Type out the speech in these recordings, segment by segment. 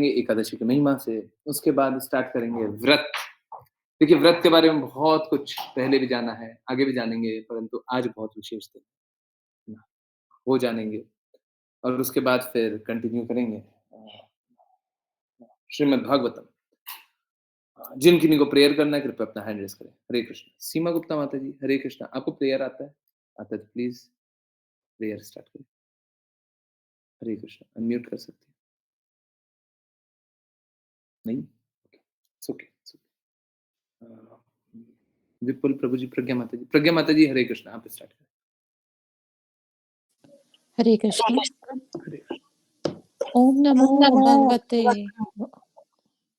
एकादशी की महिमा से, उसके बाद स्टार्ट करेंगे व्रत। देखिए व्रत के बारे में बहुत कुछ पहले भी जाना है, आगे भी जानेंगे, परंतु आज बहुत विशेष दिन है ना, वो जानेंगे और उसके बाद फिर कंटिन्यू करेंगे श्रीमद् भागवतम। जिन किन्हीं को प्रेयर करना है कृपया अपना हैंड रेज़ करें। हरे कृष्ण। सीमा गुप्ता माता जी, हरे कृष्ण। आपको प्रेयर आता है? आता है तो प्लीज़ प्रेयर स्टार्ट करें। हरे कृष्ण। अनम्यूट कर सकती हैं? नहीं? Okay, it's okay, it's okay. Vipul Prabhu ji, Pragya माता जी हरे कृष्ण। आप स्टार्ट करें। हरे कृष्ण। हरे कृष्ण। ओम नमो भगवते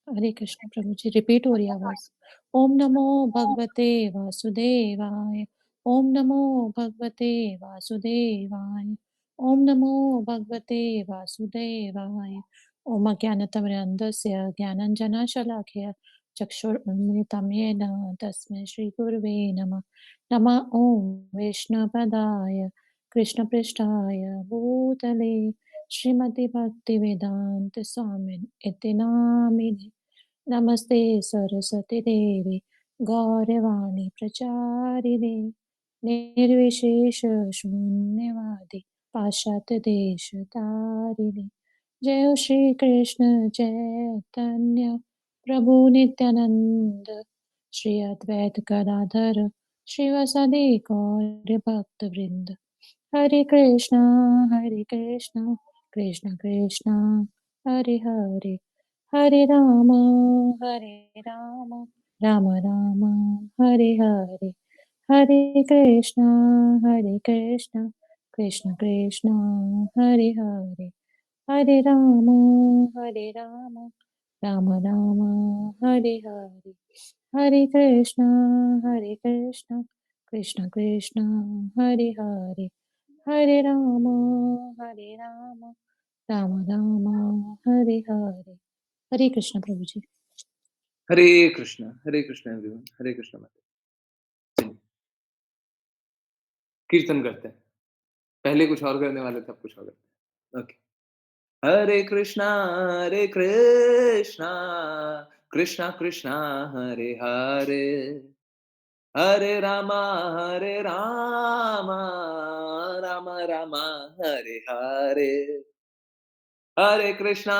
हरे कृष्ण। प्रभु जी रिपीट हो रही है आवाज। ओम नमो भगवते वासुदेवाय। ओम नमो भगवते वासुदेवाय। ओम नमो भगवते वासुदेवाय। ओम अज्ञानतिमिरन्धस्य ज्ञानाञ्जनशलाकया चक्षुरुन्मिलितं येन तस्मै श्रीगुरुवे नमः। नमः ॐ विष्णुपदाय कृष्णपृष्ठाय भूतले श्रीमति भक्तिवेदांत स्वामिन् इति नामिने। नमस्ते सरस्वती देवी गौरवाणी प्रचारिणे निर्विशेष शून्यवादी पाश्चात्य देश तारिणे। जय हो श्री कृष्ण चैतन्य प्रभु नित्यानंद श्री अद्वैत गदाधर श्रीवासादि गौर भक्त वृंद। हरे कृष्णा कृष्ण कृष्णा हरे हरे हरे राम राम राम हरे हरे। हरे कृष्णा कृष्ण कृष्णा हरे हरे हरे राम राम राम हरे हरे। हरे कृष्णा कृष्ण कृष्ण हरे हरे हरे राम राम राम हरे हरे। हरे कृष्ण प्रभु जी। हरे कृष्ण एवरीवन। हरे कृष्ण माता। चलिए, कीर्तन करते हैं। पहले कुछ और करने वाले थे, अब कुछ और करते हैं। ओके। हरे कृष्णा, कृष्णा कृष्णा हरे हरे, हरे रामा राम राम हरे हरे, हरे कृष्णा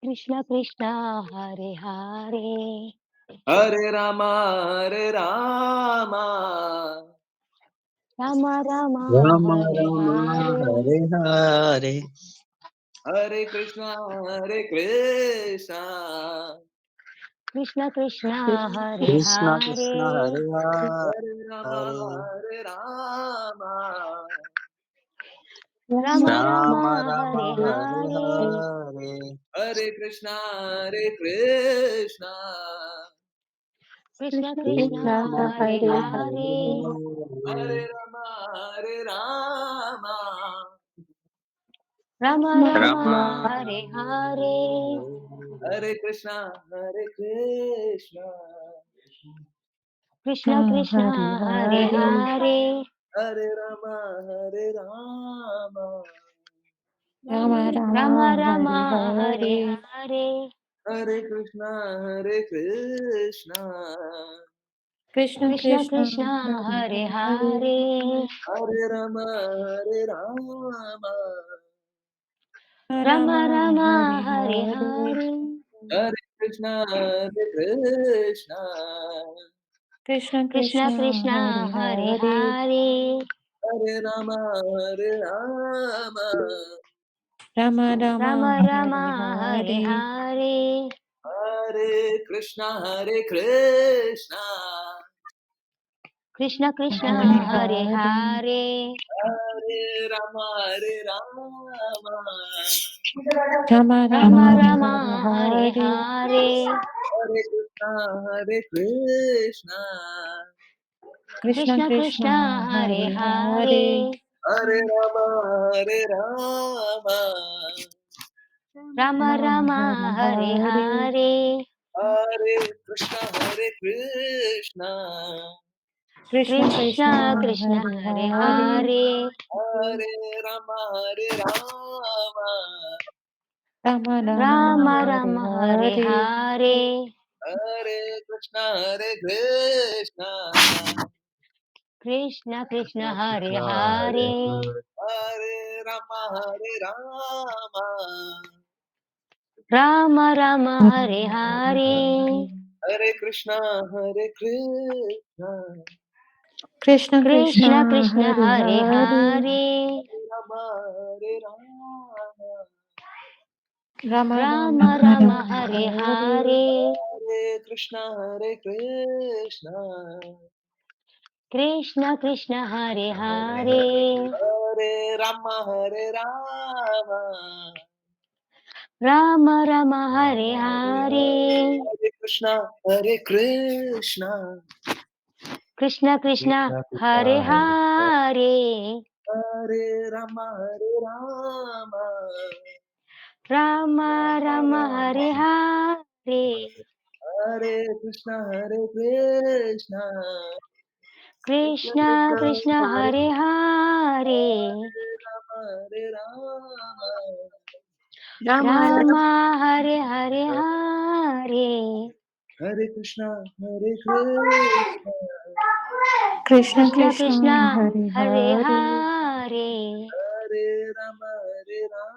कृष्ण कृष्ण हरे हरे हरे राम राम राम राम हरे राम हरे हरे हरे हरे कृष्णा कृष्ण कृष्ण हरे कृष्ण हरे कृष्ण हरे हरे राम हरे राम राम राम राम हरे हरे हरे हरे हरे कृष्णा कृष्ण कृष्ण कृष्ण हरे कृष्ण हरे हरे हरे राम राम हरे राम राम हरे हरे हरे कृष्णा कृष्ण कृष्ण हरे हरे हरे हरे हरे राम राम राम राम राम हरे हरे हरे हरे हरे कृष्णा कृष्ण कृष्ण कृष्ण कृष्ण हरे हरे हरे हरे हरे राम राम राम राम हरे हरे हरे हरे हरे कृष्णा कृष्ण कृष्ण कृष्ण कृष्ण हरे हरे हरे हरे हरे राम राम राम राम राम हरे हरे हरे हरे हरे कृष्णा कृष्ण कृष्ण हरे हरे हरे हरे हरे राम राम राम राम राम हरे हरे हरे हरे हरे कृष्णा कृष्ण कृष्ण कृष्ण कृष्ण हरे हरे हरे हरे हरे राम राम राम राम हरे हरे हरे हरे हरे कृष्णा कृष्ण कृष्ण कृष्ण कृष्ण हरे हरे हरे हरे हरे राम राम राम राम हरे राम हरे हरे हरे हरे कृष्ण कृष्ण कृष्ण कृष्ण हरे कृष्ण हरे हरे हरे हरे राम राम राम हरे हरे हरे हरे हरे कृष्ण कृष्ण कृष्ण कृष्ण कृष्ण हरे हरे हरे हरे हरे राम राम राम राम हरे राम हरे हरे हरे हरे कृष्ण कृष्ण कृष्ण हरे हरे हरे राम राम राम हरे हरे हरे कृष्ण कृष्ण कृष्ण कृष्ण कृष्ण हरे हरे हरे हरे हरे राम राम राम हरे हरे हरे कृष्ण कृष्ण कृष्ण हरे हरे हरे राम राम राम राम हरे हरे हरे हरे कृष्ण कृष्ण कृष्ण कृष्ण कृष्ण हरे हरे हरे हरे हरे राम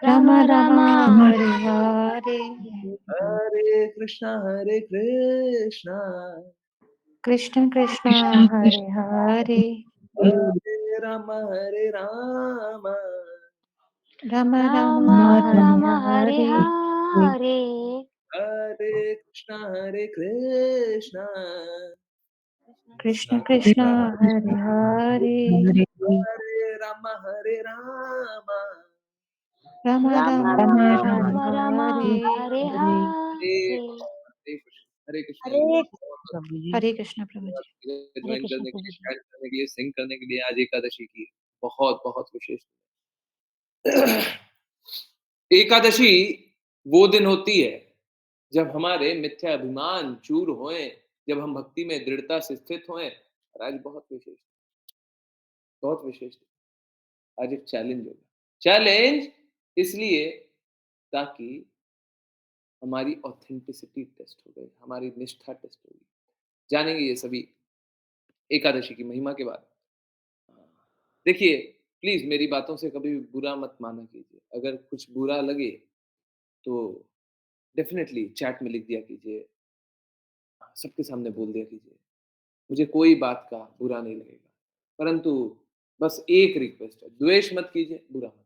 राम राम राम राम हरे हरे हरे कृष्ण कृष्ण कृष्ण हरे हरे हरे राम राम राम राम हरे राम हरे हरे हरे हरे कृष्ण कृष्ण कृष्ण कृष्ण कृष्ण हरे हरे हरे राम राम राम राम हरे राम राम हरे हरे हरे हरे हरे कृष्ण हरे एवरीवन कृष्ण प्रभु जी हरे कृष्ण प्रभु जी हरे ज्वाइन कृष्ण करने के प्रभु लिए जी शायद करने के लिए सिंग करने के लिए आज एकादशी की बहुत बहुत विशेष एकादशी वो दिन होती है जब हमारे मिथ्या अभिमान चूर होए, जब हम भक्ति में दृढ़ता से स्थित होए। और आज बहुत विशेष आज एक चैलेंज होगा। चैलेंज इसलिए ताकि हमारी ऑथेंटिसिटी टेस्ट हो गई, हमारी निष्ठा टेस्ट होगी। जानेंगे ये सभी एकादशी की महिमा के बाद। देखिए, प्लीज मेरी बातों से कभी भी बुरा मत माना कीजिए। अगर कुछ बुरा लगे तो डेफिनेटली चैट में लिख दिया कीजिए, सबके सामने बोल दिया कीजिए। मुझे कोई बात का बुरा नहीं लगेगा। परंतु बस एक रिक्वेस्ट है, द्वेष मत कीजिए, बुरा मत।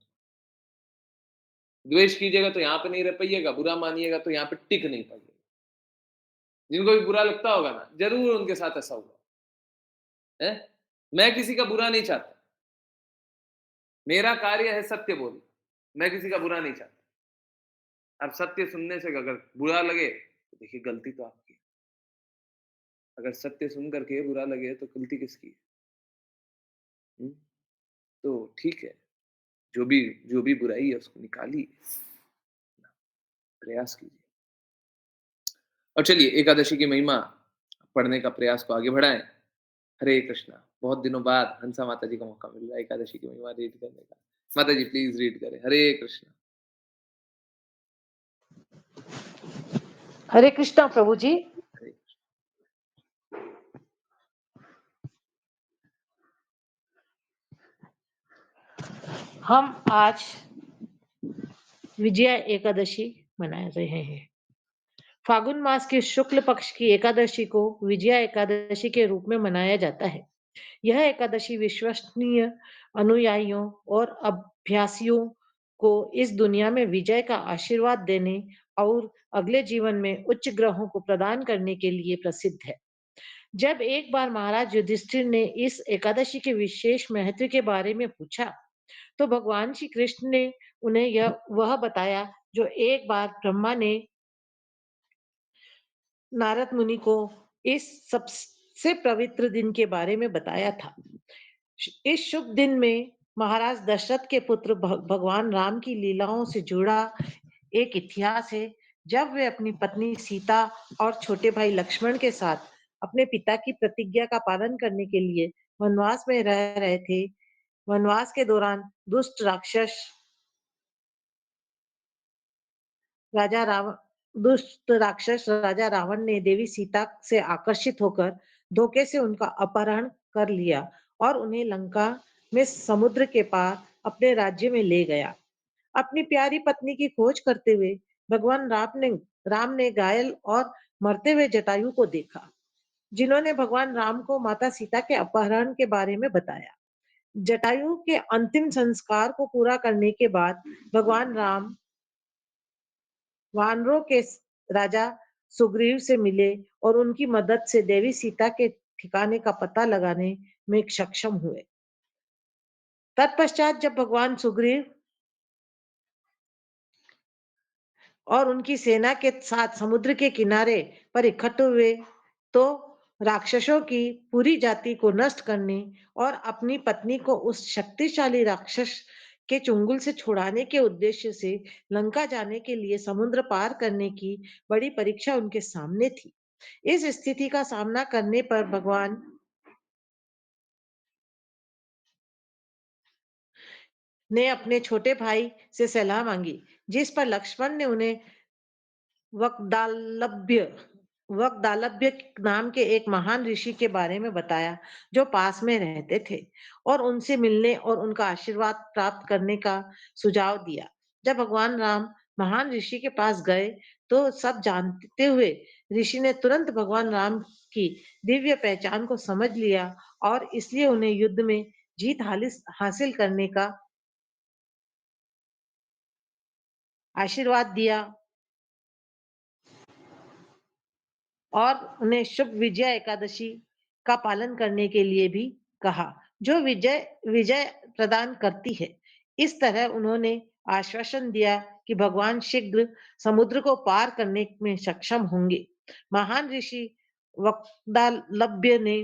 द्वेष कीजिएगा तो यहाँ पे नहीं रह पाइएगा, बुरा मानिएगा तो यहाँ पे टिक नहीं पाइएगा। जिनको भी बुरा लगता होगा ना, जरूर उनके साथ ऐसा हुआ है। मैं किसी का बुरा नहीं चाहता, मेरा कार्य है सत्य बोलना, मैं किसी का बुरा नहीं चाहता। अब सत्य सुनने से अगर बुरा लगे तो देखिए गलती तो आपकी है। अगर सत्य सुन करके बुरा लगे तो गलती किसकी है? हुँ? तो ठीक है, जो भी बुराई है उसको निकालिए, प्रयास कीजिए। और चलिए एकादशी की महिमा पढ़ने का प्रयास को आगे बढ़ाएँ। हरे कृष्णा। बहुत दिनों बाद हंसा माता जी का मौका मिल रहा है एकादशी की महिमा रीड करने का। माता जी प्लीज़ रीड करें। हरे कृष्णा। हरे कृष्णा प्रभु जी। हरे हम आज विजया एकादशी मना रहे हैं। फागुन मास के शुक्ल पक्ष की एकादशी को विजया एकादशी के रूप में मनाया जाता है। यह एकादशी विश्वसनीय अनुयायियों और अभ्यासियों को इस दुनिया में विजय का आशीर्वाद देने और अगले जीवन में उच्च ग्रहों को प्रदान करने के लिए प्रसिद्ध है। जब एक बार महाराज युधिष्ठिर ने इस एकादशी के विशेष महत्व के बारे में पूछा, तो भगवान श्री कृष्ण ने उन्हें यह वह बताया जो एक बार ब्रह्मा ने नारद मुनि को इस सबसे पवित्र दिन के बारे में बताया था। इस शुभ दिन में महाराज दशरथ के पुत्र भगवान राम की लीलाओं से जुड़ा एक इतिहास है। जब वे अपनी पत्नी सीता और छोटे भाई लक्ष्मण के साथ अपने पिता की प्रतिज्ञा का पालन करने के लिए वनवास में रह रहे थे। वनवास के दौरान राजा रावण दुष्ट राक्षस राजा रावण ने देवी सीता से आकर्षित होकर धोखे से उनका अपहरण कर लिया और उन्हें लंका में समुद्र के पार अपने राज्य में ले गया। अपनी प्यारी पत्नी की खोज करते हुए भगवान राम ने घायल और मरते हुए जटायु को देखा, जिन्होंने भगवान राम को माता सीता के अपहरण के बारे में बताया। जटायु के अंतिम संस्कार को पूरा करने के बाद भगवान राम वानरों के राजा सुग्रीव से मिले और उनकी मदद से देवी सीता के ठिकाने का पता लगाने में सक्षम हुए। तत्पश्चात जब भगवान सुग्रीव और उनकी सेना के साथ समुद्र के किनारे पर इकट्ठे हुए, तो राक्षसों की पूरी जाति को नष्ट करने और अपनी पत्नी को उस शक्तिशाली राक्षस के चुंगल से छुड़ाने के उद्देश्य से लंका जाने के लिए समुद्र पार करने की बड़ी परीक्षा उनके सामने थी। इस स्थिति का सामना करने पर भगवान ने अपने छोटे भाई से सलाह मांगी, जिस पर लक्ष्मण ने उन्हें वकदालभ्य वकदालभ्य नाम के एक महान ऋषि के बारे में बताया, जो पास में रहते थे, और उनसे मिलने और उनका आशीर्वाद प्राप्त करने का सुझाव दिया। जब भगवान राम महान ऋषि के पास गए, तो सब जानते हुए ऋषि ने तुरंत भगवान राम की दिव्य पहचान को समझ लिया और इसलिए उन्हें युद्ध में जीत हासिल करने का आशीर्वाद दिया और उन्हें शुभ विजय एकादशी का पालन करने के लिए भी कहा, जो विजय विजय प्रदान करती है। इस तरह उन्होंने आश्वासन दिया कि भगवान शीघ्र समुद्र को पार करने में सक्षम होंगे। महान ऋषि वक्दालभ्य ने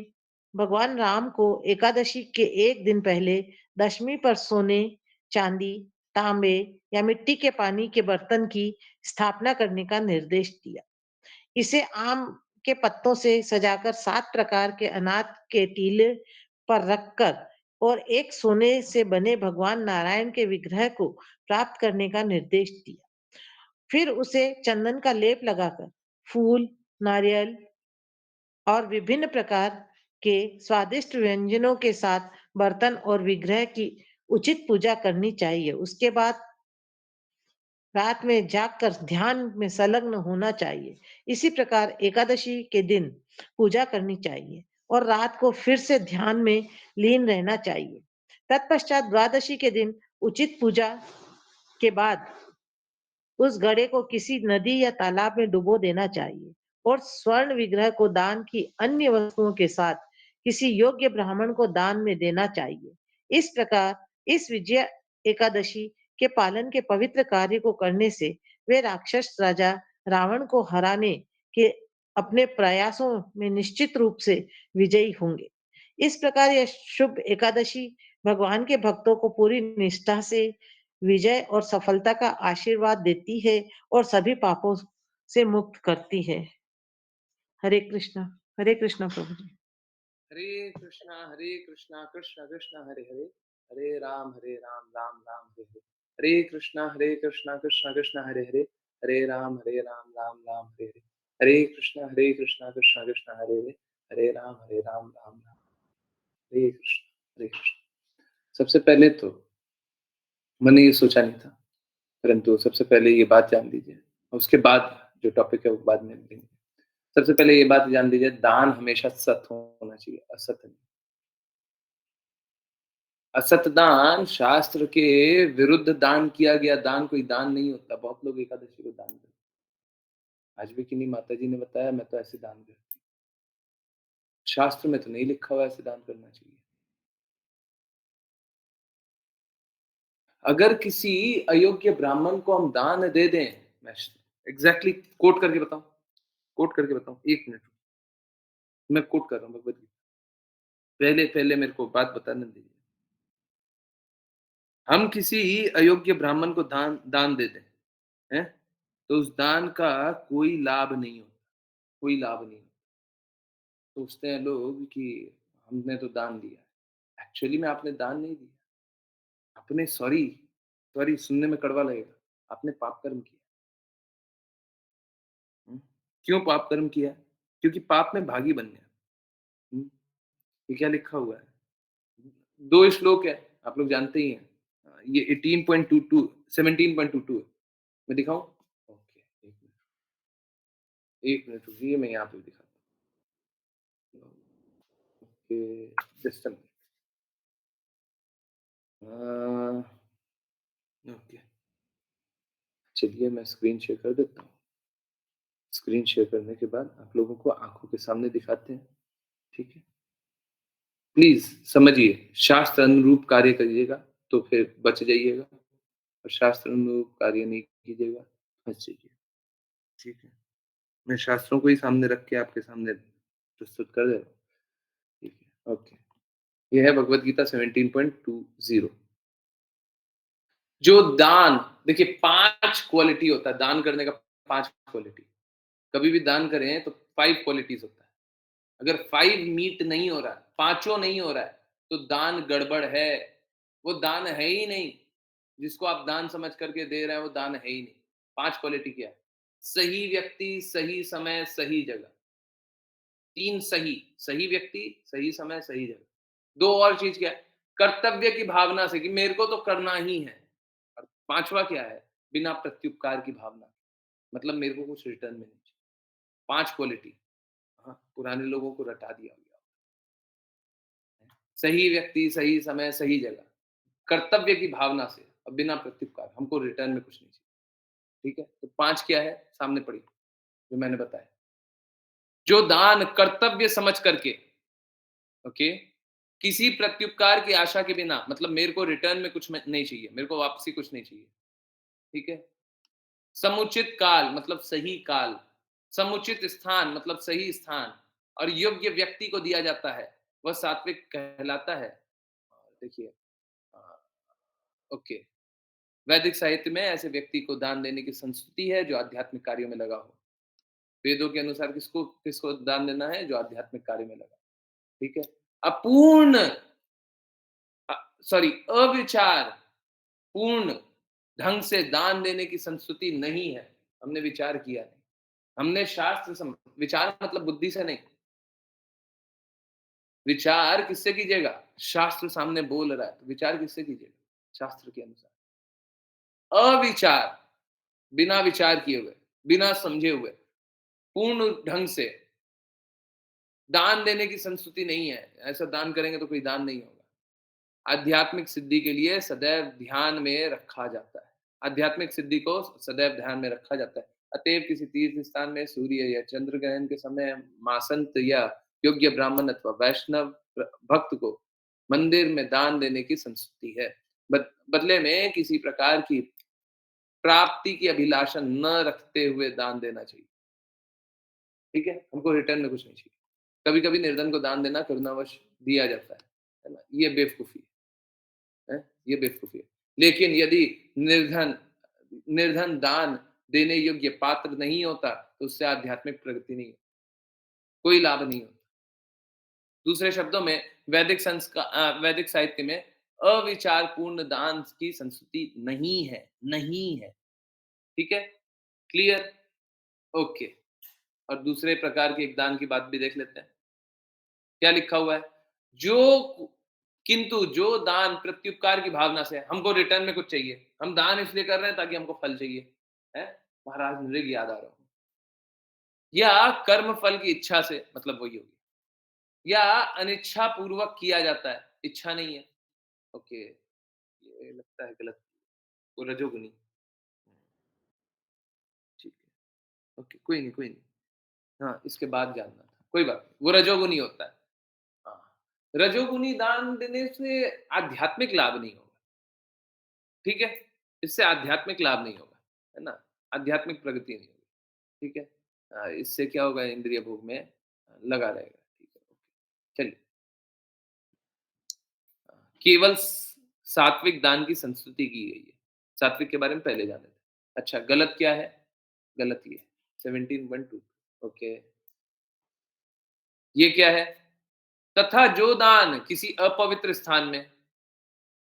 भगवान राम को एकादशी के एक दिन पहले दशमी पर सोने, चांदी, तांबे या मिट्टी के पानी के बर्तन की स्थापना करने का निर्देश दिया। इसे आम के पत्तों से सजाकर 7 प्रकार के अनाज के टीले पर रखकर और एक सोने से बने भगवान नारायण के विग्रह को प्राप्त करने का निर्देश दिया। फिर उसे चंदन का लेप लगाकर फूल, नारियल और विभिन्न प्रकार के स्वादिष्ट व्यंजनों के साथ बर्तन और विग्रह की उचित पूजा करनी चाहिए। उसके बाद रात में जागकर ध्यान में संलग्न होना चाहिए। इसी प्रकार एकादशी के दिन पूजा करनी चाहिए और रात को फिर से ध्यान में लीन रहना चाहिए। तत्पश्चात द्वादशी के दिन उचित पूजा के बाद उस घड़े को किसी नदी या तालाब में डुबो देना चाहिए और स्वर्ण विग्रह को दान की अन्य वस्तुओं के साथ किसी योग्य ब्राह्मण को दान में देना चाहिए। इस प्रकार इस विजय एकादशी के पालन के पवित्र कार्य को करने से वे राक्षस राजा रावण को हराने के अपने प्रयासों में निश्चित रूप से विजयी होंगे। इस प्रकार यह शुभ एकादशी भगवान के भक्तों को पूरी निष्ठा से विजय और सफलता का आशीर्वाद देती है और सभी पापों से मुक्त करती है। हरे कृष्णा प्रभु जी। हरे कृष्णा कृष्ण कृष्ण हरे हरे, हरे राम राम राम हरे हरे। हरे कृष्णा कृष्ण कृष्ण हरे हरे, हरे राम राम राम हरे हरे। हरे कृष्णा कृष्ण कृष्ण हरे हरे, हरे राम राम राम हरे कृष्ण हरे कृष्ण। सबसे पहले तो मैंने ये सोचा नहीं था, परंतु सबसे पहले ये बात जान लीजिए, उसके बाद जो टॉपिक है वो बाद में लेंगे। सबसे पहले ये बात जान लीजिए, दान हमेशा सत होना चाहिए, असत नहीं। असत दान शास्त्र के विरुद्ध दान किया गया दान कोई दान नहीं होता। बहुत लोग एकादशी को दान करते हैं। आज भी किन्हीं माता जी ने बताया मैं तो ऐसे दान करती हूँ। शास्त्र में तो नहीं लिखा हुआ ऐसे दान करना चाहिए। अगर किसी अयोग्य ब्राह्मण को हम दान दे दें, मैं एग्जैक्टली कोट करके बताऊं, एक मिनट मैं कोट कर रहा हूँ भगवत गीता। पहले पहले मेरे को बात बताने दीजिए। हम किसी अयोग्य ब्राह्मण को दान दे दें, हैं, तो उस दान का कोई लाभ नहीं होता, कोई लाभ नहीं होता। सोचते हैं लोग कि हमने तो दान दिया। एक्चुअली में आपने दान नहीं दिया। आपने सॉरी, सॉरी सुनने में कड़वा लगेगा। आपने पाप कर्म किया। हुँ। क्यों पाप कर्म किया? क्योंकि पाप में भागी बन गया। हुँ। ये क्या लिखा हुआ है? 2 श्लोक है, आप लोग जानते ही हैं। ये 18.22 17.22 है। मैं दिखाऊँ? ओके, 1 मिनट रुकिए मैं यहाँ पे दिखाता हूँ। Okay, just a minute. A, okay, चलिए मैं स्क्रीन शेयर कर देता हूँ। स्क्रीन शेयर करने के बाद आप लोगों को आँखों के सामने दिखाते हैं, ठीक है? प्लीज़ समझिए, शास्त्र अनुरूप कार्य करिएगा, तो फिर बच जाइएगा और शास्त्र अनुरूप कार्य नहीं कीजिएगा, फँस जाइए, ठीक है? मैं शास्त्रों को ही सामने रख के आपके सामने प्रस्तुत कर दे रहा हूँ, ठीक है? ओके, ये है भगवद गीता 17.20 जो दान देखिए 5 क्वालिटी होता है, दान करने का 5 क्वालिटी। कभी भी दान करें तो 5 क्वालिटीज़ होता है। अगर 5 मीट नहीं हो रहा है, पाँचों नहीं हो रहा है, तो दान गड़बड़ है। वो दान है ही नहीं। जिसको आप दान समझ करके दे रहे हैं, वो दान है ही नहीं। 5 क्वालिटी क्या है? सही व्यक्ति, सही समय, सही जगह। 3 सही, सही व्यक्ति, सही समय, सही जगह। 2 और चीज़ क्या है? कर्तव्य की भावना से कि मेरे को तो करना ही है। और 5वां क्या है? बिना प्रत्युपकार की भावना। मतलब मेरे को कुछ रिटर्न में नहीं चाहिए। 5 क्वालिटी। हाँ, पुराने लोगों को रटा दिया गया। सही व्यक्ति, सही समय, सही जगह। कर्तव्य की भावना से और बिना प्रत्युपकार, हमको रिटर्न में कुछ नहीं चाहिए, ठीक है? तो 5 क्या है? सामने पढ़िए, जो मैंने बताया। जो दान कर्तव्य समझ करके, ओके? किसी प्रत्युपकार की आशा के बिना मतलब मेरे को रिटर्न में कुछ नहीं चाहिए, मेरे को वापसी कुछ नहीं चाहिए, ठीक है? समुचित काल मतलब सही काल, समुचित स्थान मतलब सही स्थान और योग्य व्यक्ति को दिया जाता है, वह सात्विक कहलाता है। देखिए ओके, वैदिक साहित्य में ऐसे व्यक्ति को दान देने की संस्कृति है जो आध्यात्मिक कार्यों में लगा हो। वेदों के अनुसार किसको किसको दान देना है? जो आध्यात्मिक कार्य में लगा, ठीक है? अपूर्ण सॉरी अविचार पूर्ण ढंग से दान देने की संस्कृति नहीं है। हमने विचार किया नहीं। हमने विचार मतलब बुद्धि से नहीं। विचार किससे कीजिएगा? शास्त्र सामने बोल रहा है, तो विचार किससे कीजिएगा? शास्त्र के अनुसार। अविचार, बिना विचार किए हुए, बिना समझे हुए, पूर्ण ढंग से दान देने की संस्कृति नहीं है। ऐसा दान करेंगे तो कोई दान नहीं होगा। आध्यात्मिक सिद्धि के लिए सदैव ध्यान में रखा जाता है। आध्यात्मिक सिद्धि को सदैव ध्यान में रखा जाता है। अतएव किसी तीर्थ स्थान में सूर्य या चंद्र ग्रहण के समय मासंत या योग्य ब्राह्मण अथवा वैष्णव भक्त को मंदिर में दान देने की संस्कृति है। बदले में किसी प्रकार की प्राप्ति की अभिलाषा न रखते हुए दान देना चाहिए। ठीक है? हमको रिटर्न में कुछ नहीं चाहिए। कभी-कभी निर्धन को दान देना करुणावश दिया जाता है ना? ये बेवकूफ़ी है, ये बेवकूफ़ी है। लेकिन यदि निर्धन निर्धन दान देने योग्य पात्र नहीं होता, तो उससे आध्यात्मिक प्रगति नहीं होती, कोई लाभ नहीं होता। दूसरे शब्दों में वैदिक साहित्य में अविचारपूर्ण दान की संस्कृति नहीं है, नहीं है। ठीक है? क्लियर? ओके। और दूसरे प्रकार के एक दान की बात भी देख लेते हैं। क्या लिखा हुआ है? जो किंतु जो दान प्रत्युपकार की भावना से है, हमको रिटर्न में कुछ चाहिए। हम दान इसलिए कर रहे हैं ताकि हमको फल चाहिए। हैं? महाराज नृग याद आ रहा हूँ। या कर्म फल की इच्छा से मतलब वही होगी। या अनिच्छा पूर्वक किया जाता है, इच्छा नहीं है। ओके, ये लगता है गलत। वो रजोगुनी। ठीक है। ओके, कोई नहीं, कोई नहीं। हाँ, इसके बाद जानना था। कोई बात नहीं, वो रजोगुनी होता है। हाँ, रजोगुनी दान देने से आध्यात्मिक लाभ नहीं होगा, ठीक है? इससे आध्यात्मिक लाभ नहीं होगा, है ना? आध्यात्मिक प्रगति नहीं होगी, ठीक है? इससे क्या होगा इंद्रिय भोग में लगा रहेगा, ठीक है, ओके। चलिए केवल सात्विक दान की संस्तुति की गई है। सात्विक के बारे में पहले जाने थे। अच्छा, गलत क्या है? गलत ये 17.2 ओके। ये क्या है? तथा जो दान किसी अपवित्र स्थान में,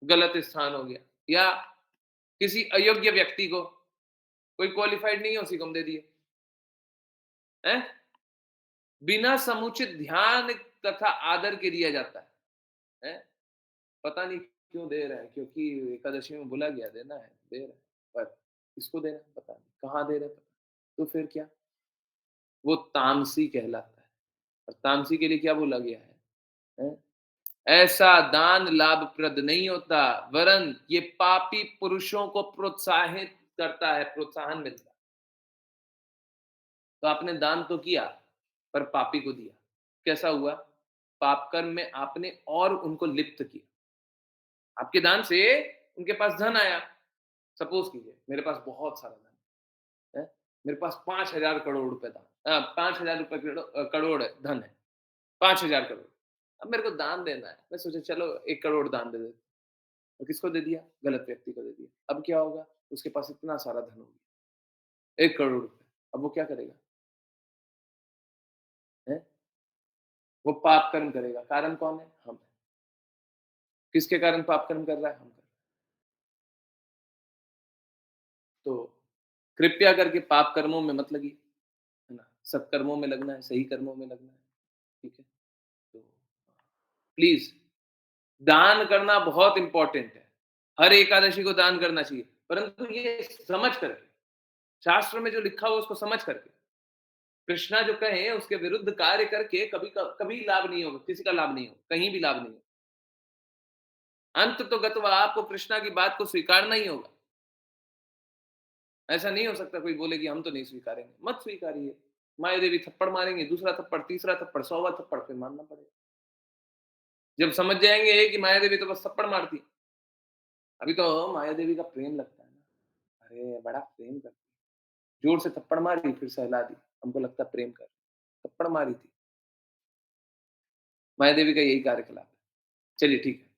गलत स्थान हो गया, या किसी अयोग्य व्यक्ति को, कोई क्वालिफाइड नहीं है उसी को हम दे दिए, हैं? बिना समुचित ध्यान तथा आदर के दिया जाता है, हैं? पता नहीं क्यों दे रहा है, क्योंकि एकादशी में बोला गया देना है, दे रहा है, पर किसको दे रहा है पता नहीं, कहाँ दे रहा है पता नहीं। तो फिर क्या? वो तामसी कहलाता है, और तामसी के लिए क्या बोला गया है? हैं? ऐसा दान लाभप्रद नहीं होता, वरन ये पापी पुरुषों को प्रोत्साहित करता है, प्रोत्साहन मिलता है। तो आपने दान तो किया, पर पापी को दिया, कैसा हुआ? पाप कर्म में आपने और उनको लिप्त किया। आपके दान से उनके पास धन आया, सपोज कीजिए मेरे पास बहुत सारा धन है, मेरे पास 5,000 करोड़ रुपए था, 5,000 रुपए करोड़ धन है, 5,000 करोड़। अब मेरे को दान देना है, मैं सोचा चलो 1 करोड़ दान दे देते। तो किसको दे दिया? गलत व्यक्ति को दे दिया। अब क्या होगा? उसके पास इतना सारा धन हो गया, 1 करोड़ रुपए। अब वो क्या करेगा? हैं? वो पाप कर्म करेगा। कारण कौन है? हम। किसके कारण पाप कर्म कर रहा है? हम कर रहे हैं। तो कृपया करके पाप कर्मों में मत लगिए, है ना? सत्कर्मों में लगना है, सही कर्मों में लगना है, ठीक है? तो प्लीज़ दान करना बहुत इम्पोर्टेंट है। हर एकादशी को दान करना चाहिए, परंतु ये समझ करके, शास्त्र में जो लिखा हो उसको समझ करके। कृष्णा जो कहे उसके विरुद्ध कार्य करके कभी लाभ नहीं होगा, किसी का लाभ नहीं होगा, कहीं भी लाभ नहीं होगा। अंत तो गत्वा आपको कृष्णा की बात को स्वीकारना ही होगा। ऐसा नहीं हो सकता कोई बोले कि हम तो नहीं स्वीकारेंगे, मत स्वीकारिए। माया देवी थप्पड़ मारेंगे, दूसरा थप्पड़, तीसरा थप्पड़, 100वां थप्पड़, फिर मानना पड़ेगा। जब समझ जाएंगे कि माया देवी तो बस थप्पड़ मारती, अभी तो माया देवी का प्रेम लगता है ना, अरे बड़ा प्रेम करती है, जोर से थप्पड़ मारी फिर सहला दी, हमको लगता है प्रेम कर, थप्पड़ मारी थी। माया देवी का यही कार्यकलाप है। चलिए ठीक है,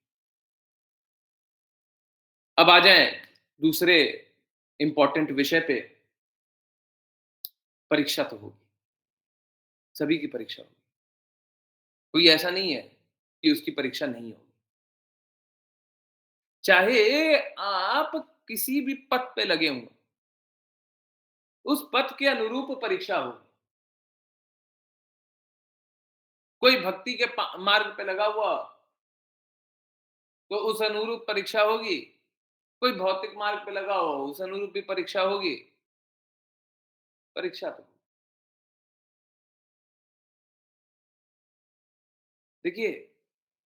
अब आ जाएं दूसरे इंपॉर्टेंट विषय पे। परीक्षा तो होगी, सभी की परीक्षा होगी, कोई ऐसा नहीं है कि उसकी परीक्षा नहीं होगी। चाहे आप किसी भी पथ पे लगे हों, उस पथ के अनुरूप परीक्षा होगी। कोई भक्ति के मार्ग पे लगा हुआ तो उस अनुरूप परीक्षा होगी, कोई भौतिक मार्ग पे लगा हो उस अनुरूप भी परीक्षा होगी। परीक्षा तो देखिए,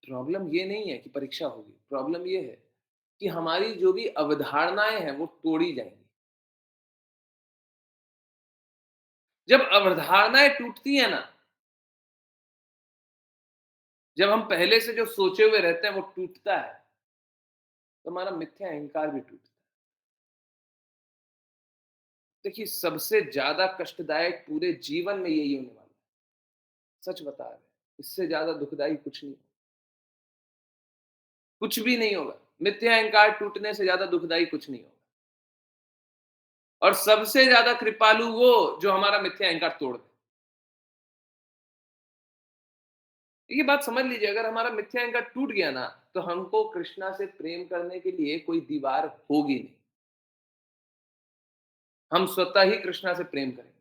प्रॉब्लम ये नहीं है कि परीक्षा होगी, प्रॉब्लम ये है कि हमारी जो भी अवधारणाएं हैं वो तोड़ी जाएंगी। जब अवधारणाएं टूटती है ना, जब हम पहले से जो सोचे हुए रहते हैं वो टूटता है, तो हमारा मिथ्या अहंकार भी टूटता है। देखिए, सबसे ज्यादा कष्टदायक पूरे जीवन में यही होने वाला है, सच बता रहे हैं। इससे ज्यादा दुखदाई कुछ नहीं, कुछ भी नहीं होगा। मिथ्या अहंकार टूटने से ज्यादा दुखदाई कुछ नहीं होगा। और सबसे ज्यादा कृपालु वो जो हमारा मिथ्या अहंकार तोड़ दे। ये बात समझ लीजिए, अगर हमारा मिथ्या अहंकार टूट गया ना, तो हमको कृष्णा से प्रेम करने के लिए कोई दीवार होगी नहीं। हम स्वतः ही कृष्णा से प्रेम करेंगे,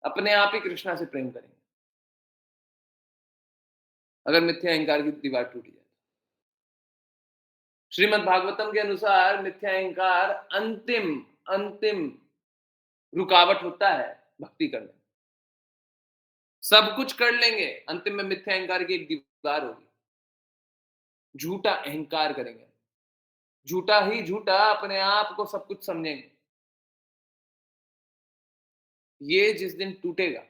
अपने आप ही कृष्णा से प्रेम करेंगे, अगर मिथ्या अहंकार की दीवार टूट जाए। श्रीमद् भागवतम के अनुसार मिथ्या अहंकार अंतिम अंतिम रुकावट होता है भक्ति करने में। सब कुछ कर लेंगे, अंतिम में मिथ्या अहंकार की एक दीवार होगी। झूठा अहंकार करेंगे, झूठा ही झूठा अपने आप को सब कुछ समझेंगे। ये जिस दिन टूटेगा,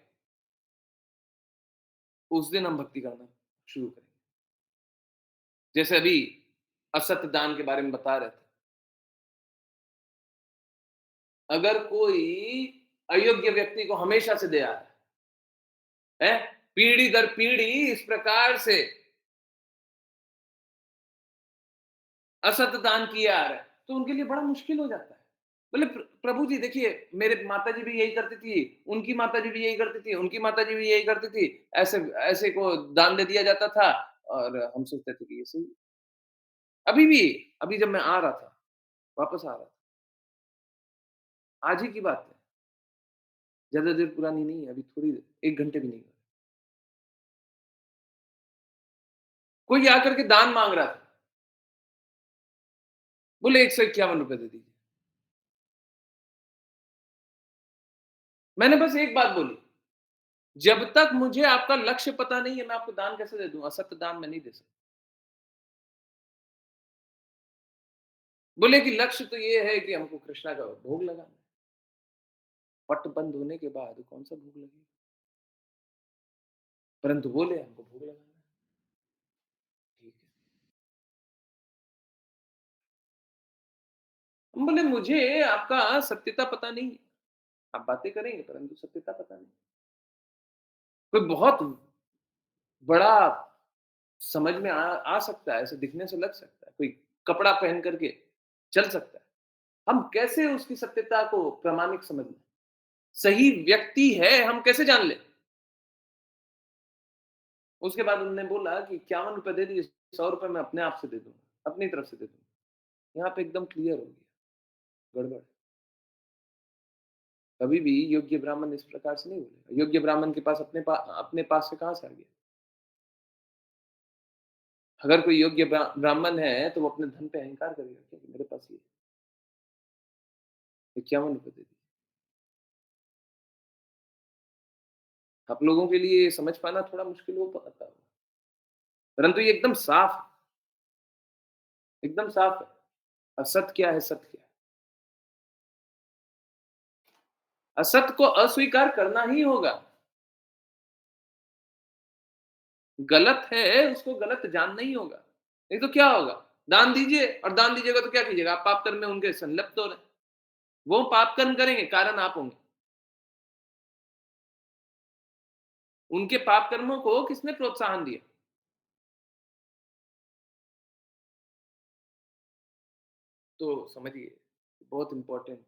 उस दिन हम भक्ति करना शुरू करेंगे। जैसे अभी असत्य दान के बारे में बता रहे थे, अगर कोई अयोग्य व्यक्ति को हमेशा से दे आ रहा है, पीढ़ी दर पीढ़ी इस प्रकार से असत्य दान किया आ रहा है, तो उनके लिए बड़ा मुश्किल हो जाता है। बोले प्रभु जी देखिए, मेरे माताजी भी यही करती थी, उनकी माताजी भी यही करती थी, उनकी माताजी भी यही करती थी, ऐसे ऐसे को दान दे दिया जाता था और हम सोचते थे कि ये सही है। अभी भी, अभी जब मैं आ रहा था, वापस आ रहा था, आज ही की बात है, ज़्यादा देर पुरानी नहीं है, अभी थोड़ी देर 1 घंटे भी नहीं हुए। कोई आकर के दान माँग रहा था, बोले ₹151 दे दीजिए। मैंने बस एक बात बोली, जब तक मुझे आपका लक्ष्य पता नहीं है, मैं आपको दान कैसे दे दूँ? असत्य दान मैं नहीं दे सकता। बोले कि लक्ष्य तो ये है कि हमको कृष्णा का भोग लगाना है। पट बंद होने के बाद कौन-सा भोग लगेगा? परंतु बोले हमको भोग लगाना है। ठीक है। हम बोले मुझे आपका सत्यता पता नहीं है। आप बातें करेंगे परंतु सत्यता पता नहीं। कोई बहुत बड़ा समझ में आ सकता है, ऐसे दिखने से लग सकता है। कोई कपड़ा पहन करके चल सकता है। हम कैसे उसकी सत्यता को प्रामाणिक समझ लें? सही व्यक्ति है, हम कैसे जान लें? उसके बाद उन्होंने बोला कि ₹51 दे दीजिए, ₹100 मैं अपने आप से दे दूँगा, अपनी तरफ से दे दूँगा। यहाँ पे एकदम क्लियर हो गया, गड़बड़ है। कभी भी योग्य ब्राह्मण इस प्रकार से नहीं बोलेगा। योग्य ब्राह्मण के पास अपने पास से कहाँ से आ गया? अगर कोई योग्य ब्राह्मण है, तो वो अपने धन पे अहंकार करेगा क्या कि मेरे पास ये ₹51 दे दिए। आप लोगों के लिए समझ पाना थोड़ा मुश्किल हो पाता है, परंतु ये एकदम साफ है। असत क्या है, सत्य क्या है? असत को अस्वीकार करना ही होगा। गलत है, उसको गलत जानना ही होगा। नहीं तो क्या होगा? दान दीजिए और दान दीजिएगा तो क्या कीजिएगा? आप पाप कर्म में उनके संलिप्त हो रहे हैं। वो पाप कर्म करेंगे, कारण आप होंगे। उनके पाप कर्मों को किसने प्रोत्साहन दिया? तो समझिए, बहुत इम्पोर्टेंट है।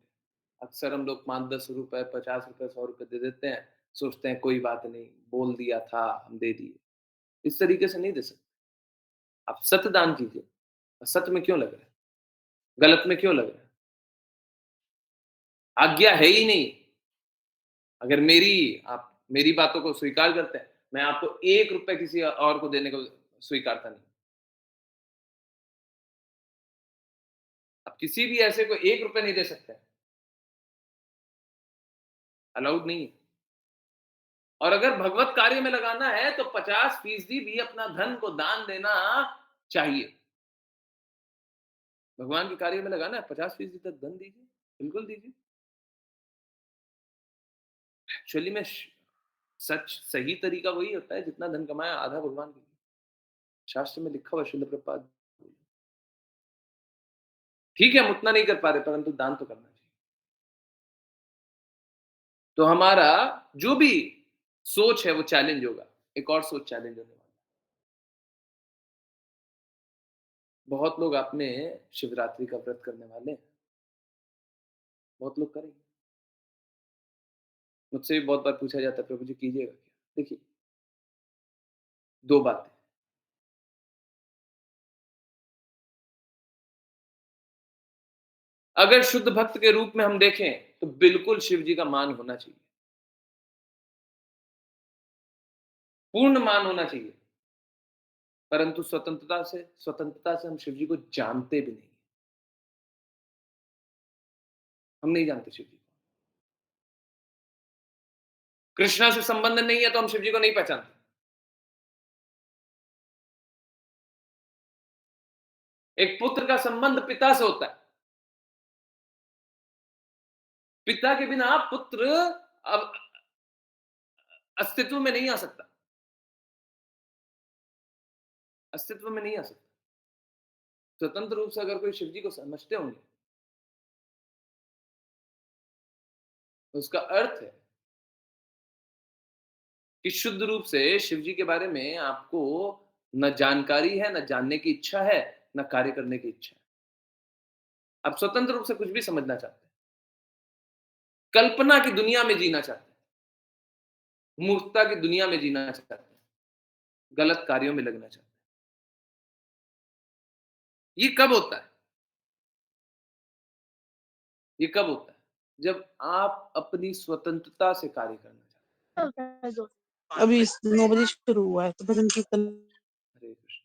अक्सर हम लोग 5-10 रुपए, ₹50, ₹100 दे देते हैं, सोचते हैं कोई बात नहीं, बोल दिया था, हम दे दिए। इस तरीके से नहीं दे सकते। आप सत दान कीजिए। असत में क्यों लग रहे हैं? गलत में क्यों लग रहे हैं? आज्ञा है ही नहीं। अगर आप मेरी बातों को स्वीकार करते हैं, मैं आपको ₹1 किसी और को देने को स्वीकारता नहीं। आप किसी भी ऐसे को ₹1 नहीं दे सकते, अलाउड नहीं है। और अगर भगवत कार्य में लगाना है तो 50% भी अपना धन को दान देना चाहिए। भगवान के कार्य में लगाना है 50% तक धन दीजिए, बिल्कुल दीजिए। एक्चुअली में सही तरीका वही होता है जितना धन कमाया आधा भगवान के लिए। शास्त्र में लिखा हुआ है शिल प्रभुपाद। ठीक है हम उतना नहीं कर पा रहे परंतु दान तो करना चाहिए। तो हमारा जो भी सोच है वो चैलेंज होगा। एक और सोच चैलेंज होने वाला है। बहुत लोग आपने शिवरात्रि का व्रत करने वाले हैं। बहुत लोग करेंगे। मुझसे भी बहुत बार पूछा जाता है प्रभु जी कीजिएगा क्या? देखिए 2 बातें। अगर शुद्ध भक्त के रूप में हम देखें तो बिल्कुल शिव जी का मान होना चाहिए। पूर्ण मान होना चाहिए। परंतु स्वतंत्रता से हम शिव जी को जानते भी नहीं। हम नहीं जानते शिव जी को। कृष्णा से संबंध नहीं है तो हम शिव जी को नहीं पहचानते। एक पुत्र का संबंध पिता से होता है। पिता के बिना पुत्र अब अस्तित्व में नहीं आ सकता। अस्तित्व में नहीं आ सकता। स्वतंत्र रूप से अगर कोई शिव जी को समझते होंगे, तो उसका अर्थ है कि शुद्ध रूप से शिव जी के बारे में आपको न जानकारी है, न जानने की इच्छा है, न कार्य करने की इच्छा है। आप स्वतंत्र रूप से कुछ भी समझना चाहते हैं। कल्पना की दुनिया में जीना चाहते हैं, मूर्खता की दुनिया में जीना चाहते हैं, गलत कार्यों में लगना चाहते हैं। ये कब होता है? ये कब होता है? जब आप अपनी स्वतंत्रता से कार्य करना चाहते अभी 9 बजे शुरू हुआ है तो भजन कीर्तन हैं। हरे कृष्ण।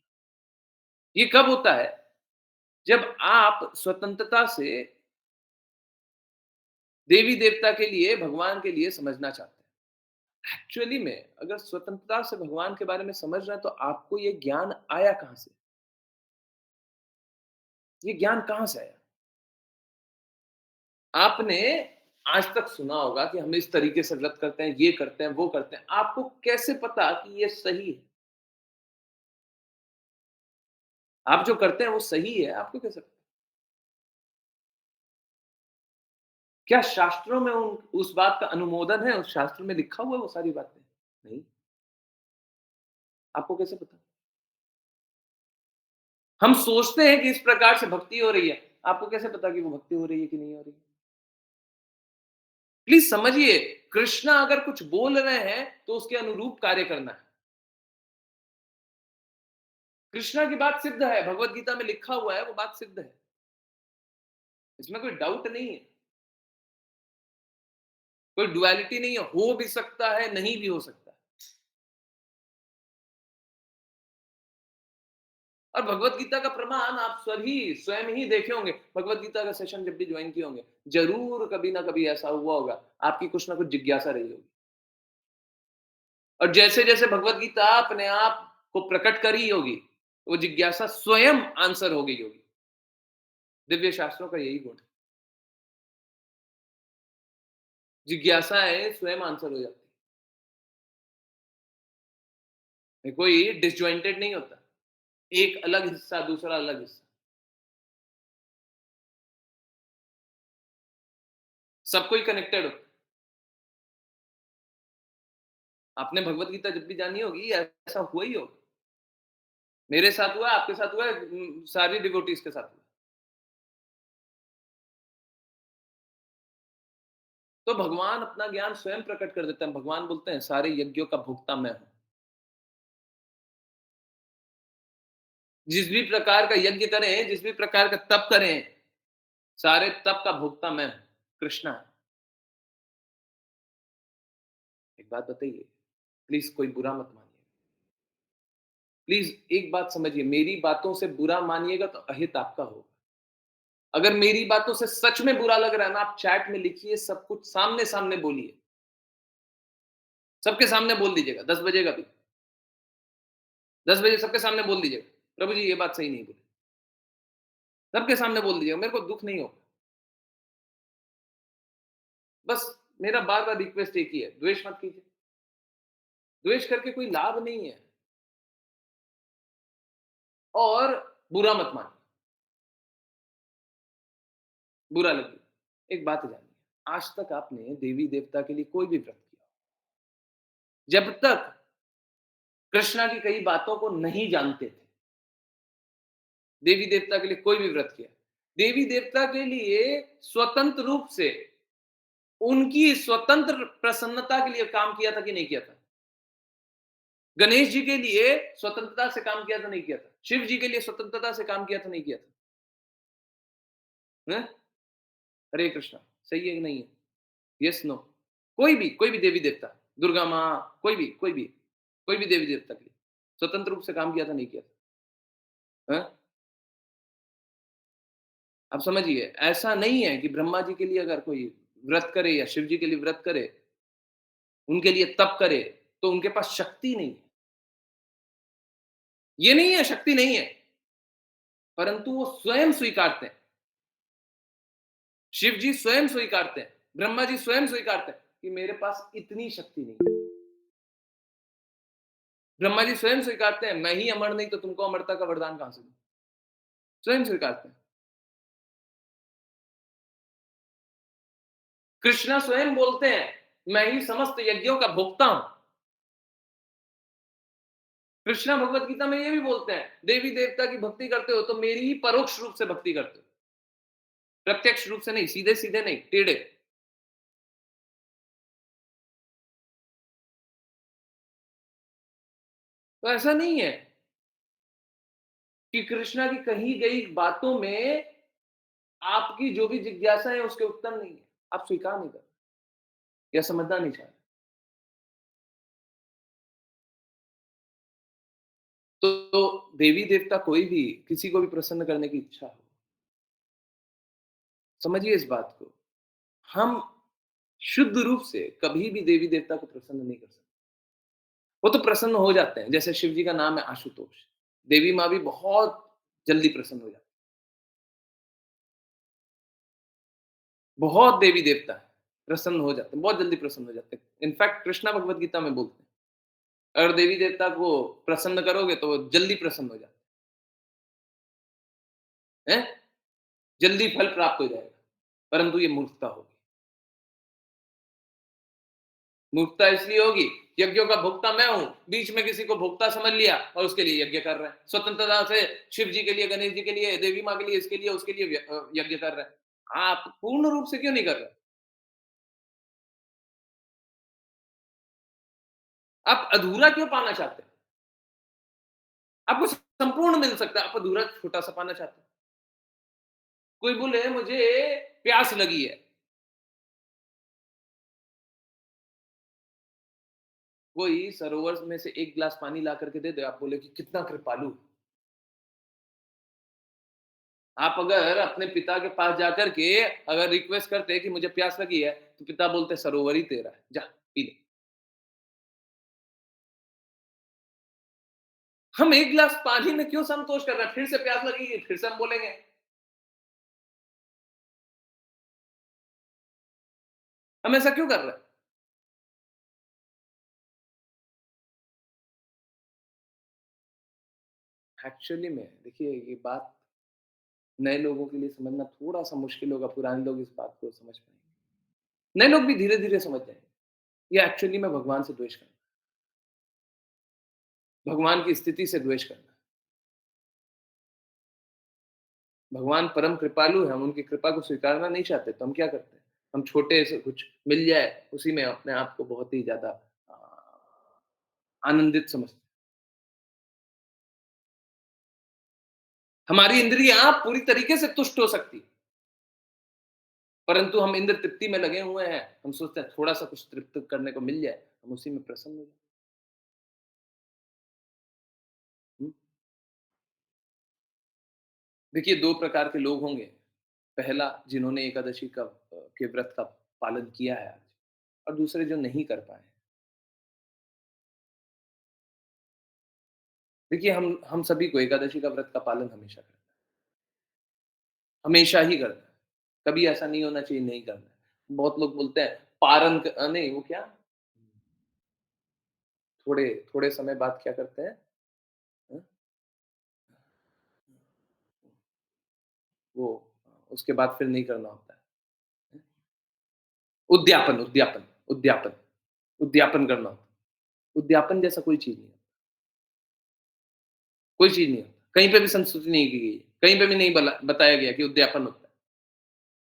ये कब होता है? जब आप स्वतंत्रता से देवी-देवता के लिए, भगवान के लिए समझना चाहते हैं। एक्चुअली में अगर स्वतंत्रता से भगवान के बारे में समझ रहे हैं तो आपको ये ज्ञान आया कहाँ से? ये ज्ञान कहाँ से आया? आपने आज तक सुना होगा कि हम इस तरीके से व्रत करते हैं, ये करते हैं, वो करते हैं। आपको कैसे पता कि ये सही है? आप जो करते हैं वो सही है, आपको कैसे पता? क्या शास्त्रों में उस बात का अनुमोदन है? उस शास्त्र में लिखा हुआ है वो सारी बातें? नहीं। आपको कैसे पता? हम सोचते हैं कि इस प्रकार से भक्ति हो रही है। आपको कैसे पता कि वो भक्ति हो रही है कि नहीं हो रही है? प्लीज समझिए, कृष्णा अगर कुछ बोल रहे हैं तो उसके अनुरूप कार्य करना है। कृष्णा की बात सिद्ध है, भगवत गीता में लिखा हुआ है, वो बात सिद्ध है। इसमें कोई डाउट नहीं है, कोई डुअलिटी नहीं है, हो भी सकता है, नहीं भी हो सकता है। और भगवत गीता का प्रमाण आप सभी स्वयं ही देखे होंगे। भगवत गीता का सेशन जब भी ज्वाइन किए होंगे, जरूर कभी ना कभी ऐसा हुआ होगा, आपकी कुछ ना कुछ जिज्ञासा रही होगी। और जैसे जैसे भगवत गीता अपने आप को प्रकट करी होगी, वो जिज्ञासा स्वयं आंसर हो गई होगी। दिव्य शास्त्रों का यही गुण है, जिज्ञासाएं स्वयं आंसर हो जाती है, कोई डिसजॉइंटेड नहीं होता, एक अलग हिस्सा दूसरा अलग हिस्सा, सब कोई कनेक्टेड होता है। आपने भगवत गीता जब भी जानी होगी ऐसा हुआ ही होगा। मेरे साथ हुआ, आपके साथ हुआ, सारी डिवोटीज के साथ हुआ। तो भगवान अपना ज्ञान स्वयं प्रकट कर देते हैं। भगवान बोलते हैं सारे यज्ञों का भोक्ता मैं हूं। जिस भी प्रकार का यज्ञ करें, जिस भी प्रकार का तप करें, सारे तप का भोक्ता मैं हूं, कृष्णा है। एक बात बताइए, प्लीज कोई बुरा मत मानिए, प्लीज एक बात समझिए, मेरी बातों से बुरा मानिएगा तो अहित आपका होगा। अगर मेरी बातों से सच में बुरा लग रहा है ना, आप चैट में लिखिए, सब कुछ सामने सामने बोलिए, सबके सामने बोल दीजिएगा। 10 बजे का भी 10 बजे सबके सामने बोल दीजिएगा, प्रभु जी ये बात सही नहीं बोली, सबके सामने बोल दीजिएगा, मेरे को दुख नहीं होगा। बस मेरा बार बार रिक्वेस्ट एक ही है, द्वेष मत कीजिए। द्वेष करके कोई लाभ नहीं है, और बुरा मत मानिए, बुरा लगे। एक बात जानिए, आज तक आपने देवी देवता के लिए कोई भी व्रत किया, जब तक कृष्णा की कई बातों को नहीं जानते थे, देवी देवता के लिए कोई भी व्रत किया, देवी देवता के लिए स्वतंत्र रूप से उनकी स्वतंत्र प्रसन्नता के लिए काम किया था कि नहीं किया था? गणेश जी के लिए स्वतंत्रता से काम किया था, नहीं किया था? शिव जी के लिए स्वतंत्रता से काम किया था, नहीं किया था? हैं? हरे कृष्णा, सही है कि नहीं है? Yes no? कोई भी देवी देवता, दुर्गा माँ, कोई भी देवी देवता के लिए स्वतंत्र रूप से काम किया था, नहीं किया था? हैं? आप समझिए, ऐसा नहीं है कि ब्रह्मा जी के लिए अगर कोई व्रत करे या शिव जी के लिए व्रत करे, उनके लिए तप करे, तो उनके पास शक्ति नहीं है। ये नहीं है शक्ति नहीं है, परंतु वो स्वयं स्वीकारते हैं। शिव जी स्वयं स्वीकारते हैं, ब्रह्मा जी स्वयं स्वीकारते हैं कि मेरे पास इतनी शक्ति नहीं है। ब्रह्मा जी स्वयं स्वीकारते हैं, मैं ही अमर नहीं तो तुमको अमरता का वरदान कहां से दूं? स्वयं स्वीकारते हैं। कृष्णा स्वयं बोलते हैं, मैं ही समस्त यज्ञों का भोक्ता हूं। कृष्णा भगवत गीता में ये भी बोलते हैं, देवी देवता की भक्ति करते हो तो मेरी ही परोक्ष रूप से भक्ति करते हो, प्रत्यक्ष रूप से नहीं, सीधे सीधे नहीं, टेढ़े। तो ऐसा नहीं है कि कृष्णा की कही गई बातों में आपकी जो भी जिज्ञासा है उसके उत्तर नहीं है। आप स्वीकार नहीं कर रहे या समझना नहीं चाह रहे। तो देवी-देवता कोई भी किसी को भी प्रसन्न करने की इच्छा हो, समझिए इस बात को। हम शुद्ध रूप से कभी भी देवी-देवता को प्रसन्न नहीं कर सकते। वो तो प्रसन्न हो जाते हैं, जैसे शिव जी का नाम है आशुतोष। देवी माँ भी बहुत जल्दी प्रसन्न हो जाती हैं। बहुत देवी-देवता हैं, प्रसन्न हो जाते हैं, बहुत जल्दी प्रसन्न हो जाते हैं। इनफैक्ट कृष्णा भगवद गीता में बोलते हैं, अगर देवी-देवता को प्रसन्न करोगे तो वो जल्दी प्रसन्न हो जाते हैं। जल्दी फल प्राप्त हो जाएगा, परंतु ये मूर्खता होगी। मूर्खता इसलिए होगी, यज्ञों का भोक्ता मैं हूँ, बीच में किसी को भोक्ता समझ लिया और उसके लिए यज्ञ कर रहे हैं। स्वतंत्रता से शिव जी के लिए, गणेश जी के लिए, देवी माँ के लिए, इसके लिए, उसके लिए यज्ञ कर रहे हैं। आप पूर्ण रूप से क्यों नहीं कर रहे? आप अधूरा क्यों पाना चाहते हैं? आपको संपूर्ण मिल सकता है, आप अधूरा छोटा-सा पाना चाहते हैं। कोई बोले मुझे प्यास लगी है, कोई सरोवर में से 1 गिलास पानी ला करके दे दे, आप बोले कि कितना कृपालु है। आप अगर अपने पिता के पास जाकर के अगर रिक्वेस्ट करते कि मुझे प्यास लगी है, तो पिता बोलते सरोवर ही तेरा है, जा पी ले। हम 1 गिलास पानी में क्यों संतोष कर रहे हैं? फिर से प्यास लगेगी, फिर से हम बोलेंगे। हम ऐसा क्यों कर रहे हैं? एक्चुअली में देखिए ये बात नए लोगों के लिए समझना थोड़ा-सा मुश्किल होगा, पुराने लोग इस बात को समझ पाएँगे। नए लोग भी धीरे-धीरे समझ जाएँगे। ये एक्चुअली में भगवान से द्वेष करना, भगवान की स्थिति से द्वेष करना। भगवान परम कृपालु हैं, हम उनकी कृपा को स्वीकारना नहीं चाहते, तो हम क्या करते हैं? हम छोटे से कुछ मिल जाए, उसी में अपने आप को बहुत ही ज़्यादा आनंदित समझते हैं। हमारी इंद्रियाँ पूरी तरीके से तुष्ट हो सकती हैं, परंतु हम इंद्र तृप्ति में लगे हुए हैं। हम सोचते हैं थोड़ा-सा कुछ तृप्त करने को मिल जाए, हम उसी में प्रसन्न हो जाएँ। हुँ? देखिए 2 प्रकार के लोग होंगे। पहला जिन्होंने एकादशी के व्रत का पालन किया है आज और दूसरे जो नहीं कर पाए हैं। देखिए हम सभी को एकादशी का व्रत का पालन हमेशा करना है। हमेशा ही करना है। कभी ऐसा नहीं होना चाहिए नहीं करना है। बहुत लोग बोलते हैं नहीं वो क्या? थोड़े थोड़े समय बाद क्या करते हैं? अ, वो उसके बाद फिर नहीं करना होता है। उद्यापन, उद्यापन, उद्यापन, उद्यापन करना होता है। उद्यापन जैसा कोई चीज़ नहीं है। कोई चीज़ नहीं है। कहीं पे भी संस्तुति नहीं की गई है। कहीं पे भी नहीं बताया गया कि उद्यापन होता है।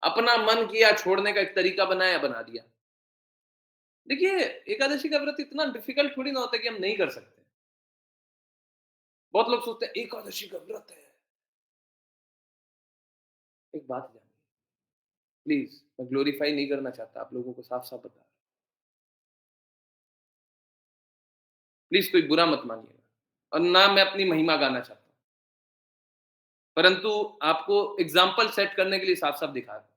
अपना मन किया, छोड़ने का एक तरीका बनाया, बना दिया। देखिए, एकादशी का व्रत इतना डिफ़िकल्ट थोड़ी ना होता है कि हम नहीं कर सकते। बहुत लोग सोचते हैं एकादशी का व्रत है। एक बात जानिए, प्लीज़ मैं ग्लोरीफाई नहीं करना चाहता, आप लोगों को साफ-साफ बता रहा हूँ। प्लीज़ कोई बुरा मत मानिएगा और ना मैं अपनी महिमा गाना चाहता हूँ। परंतु आपको एग्ज़ाम्पल सेट करने के लिए साफ-साफ दिखा रहा हूँ।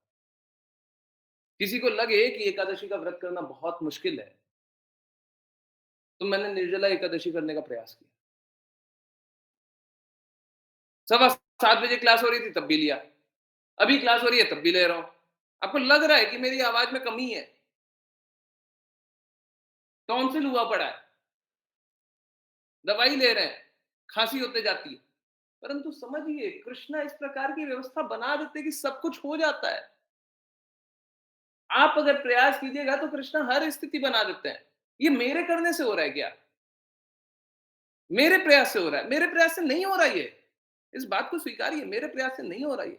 किसी को लगे कि एकादशी का व्रत करना बहुत मुश्किल है, तो मैंने निर्जला एकादशी करने का प्रयास किया। सवा 7 बजे क्लास हो रही थी तब भी लिया। अभी क्लास हो रही है तब भी ले रहा हूँ। आपको लग रहा है कि मेरी आवाज़ में कमी है, टॉन्सिल हुआ पड़ा है, दवाई ले रहे हैं, खाँसी होते जाती है। परंतु समझिए कृष्णा इस प्रकार की व्यवस्था बना देते हैं कि सब कुछ हो जाता है। आप अगर प्रयास कीजिएगा तो कृष्णा हर स्थिति बना देते हैं। ये मेरे करने से हो रहा है क्या? मेरे प्रयास से हो रहा है। मेरे प्रयास से नहीं हो रहा ये। इस बात को स्वीकारिए, मेरे प्रयास से नहीं हो रहा ये।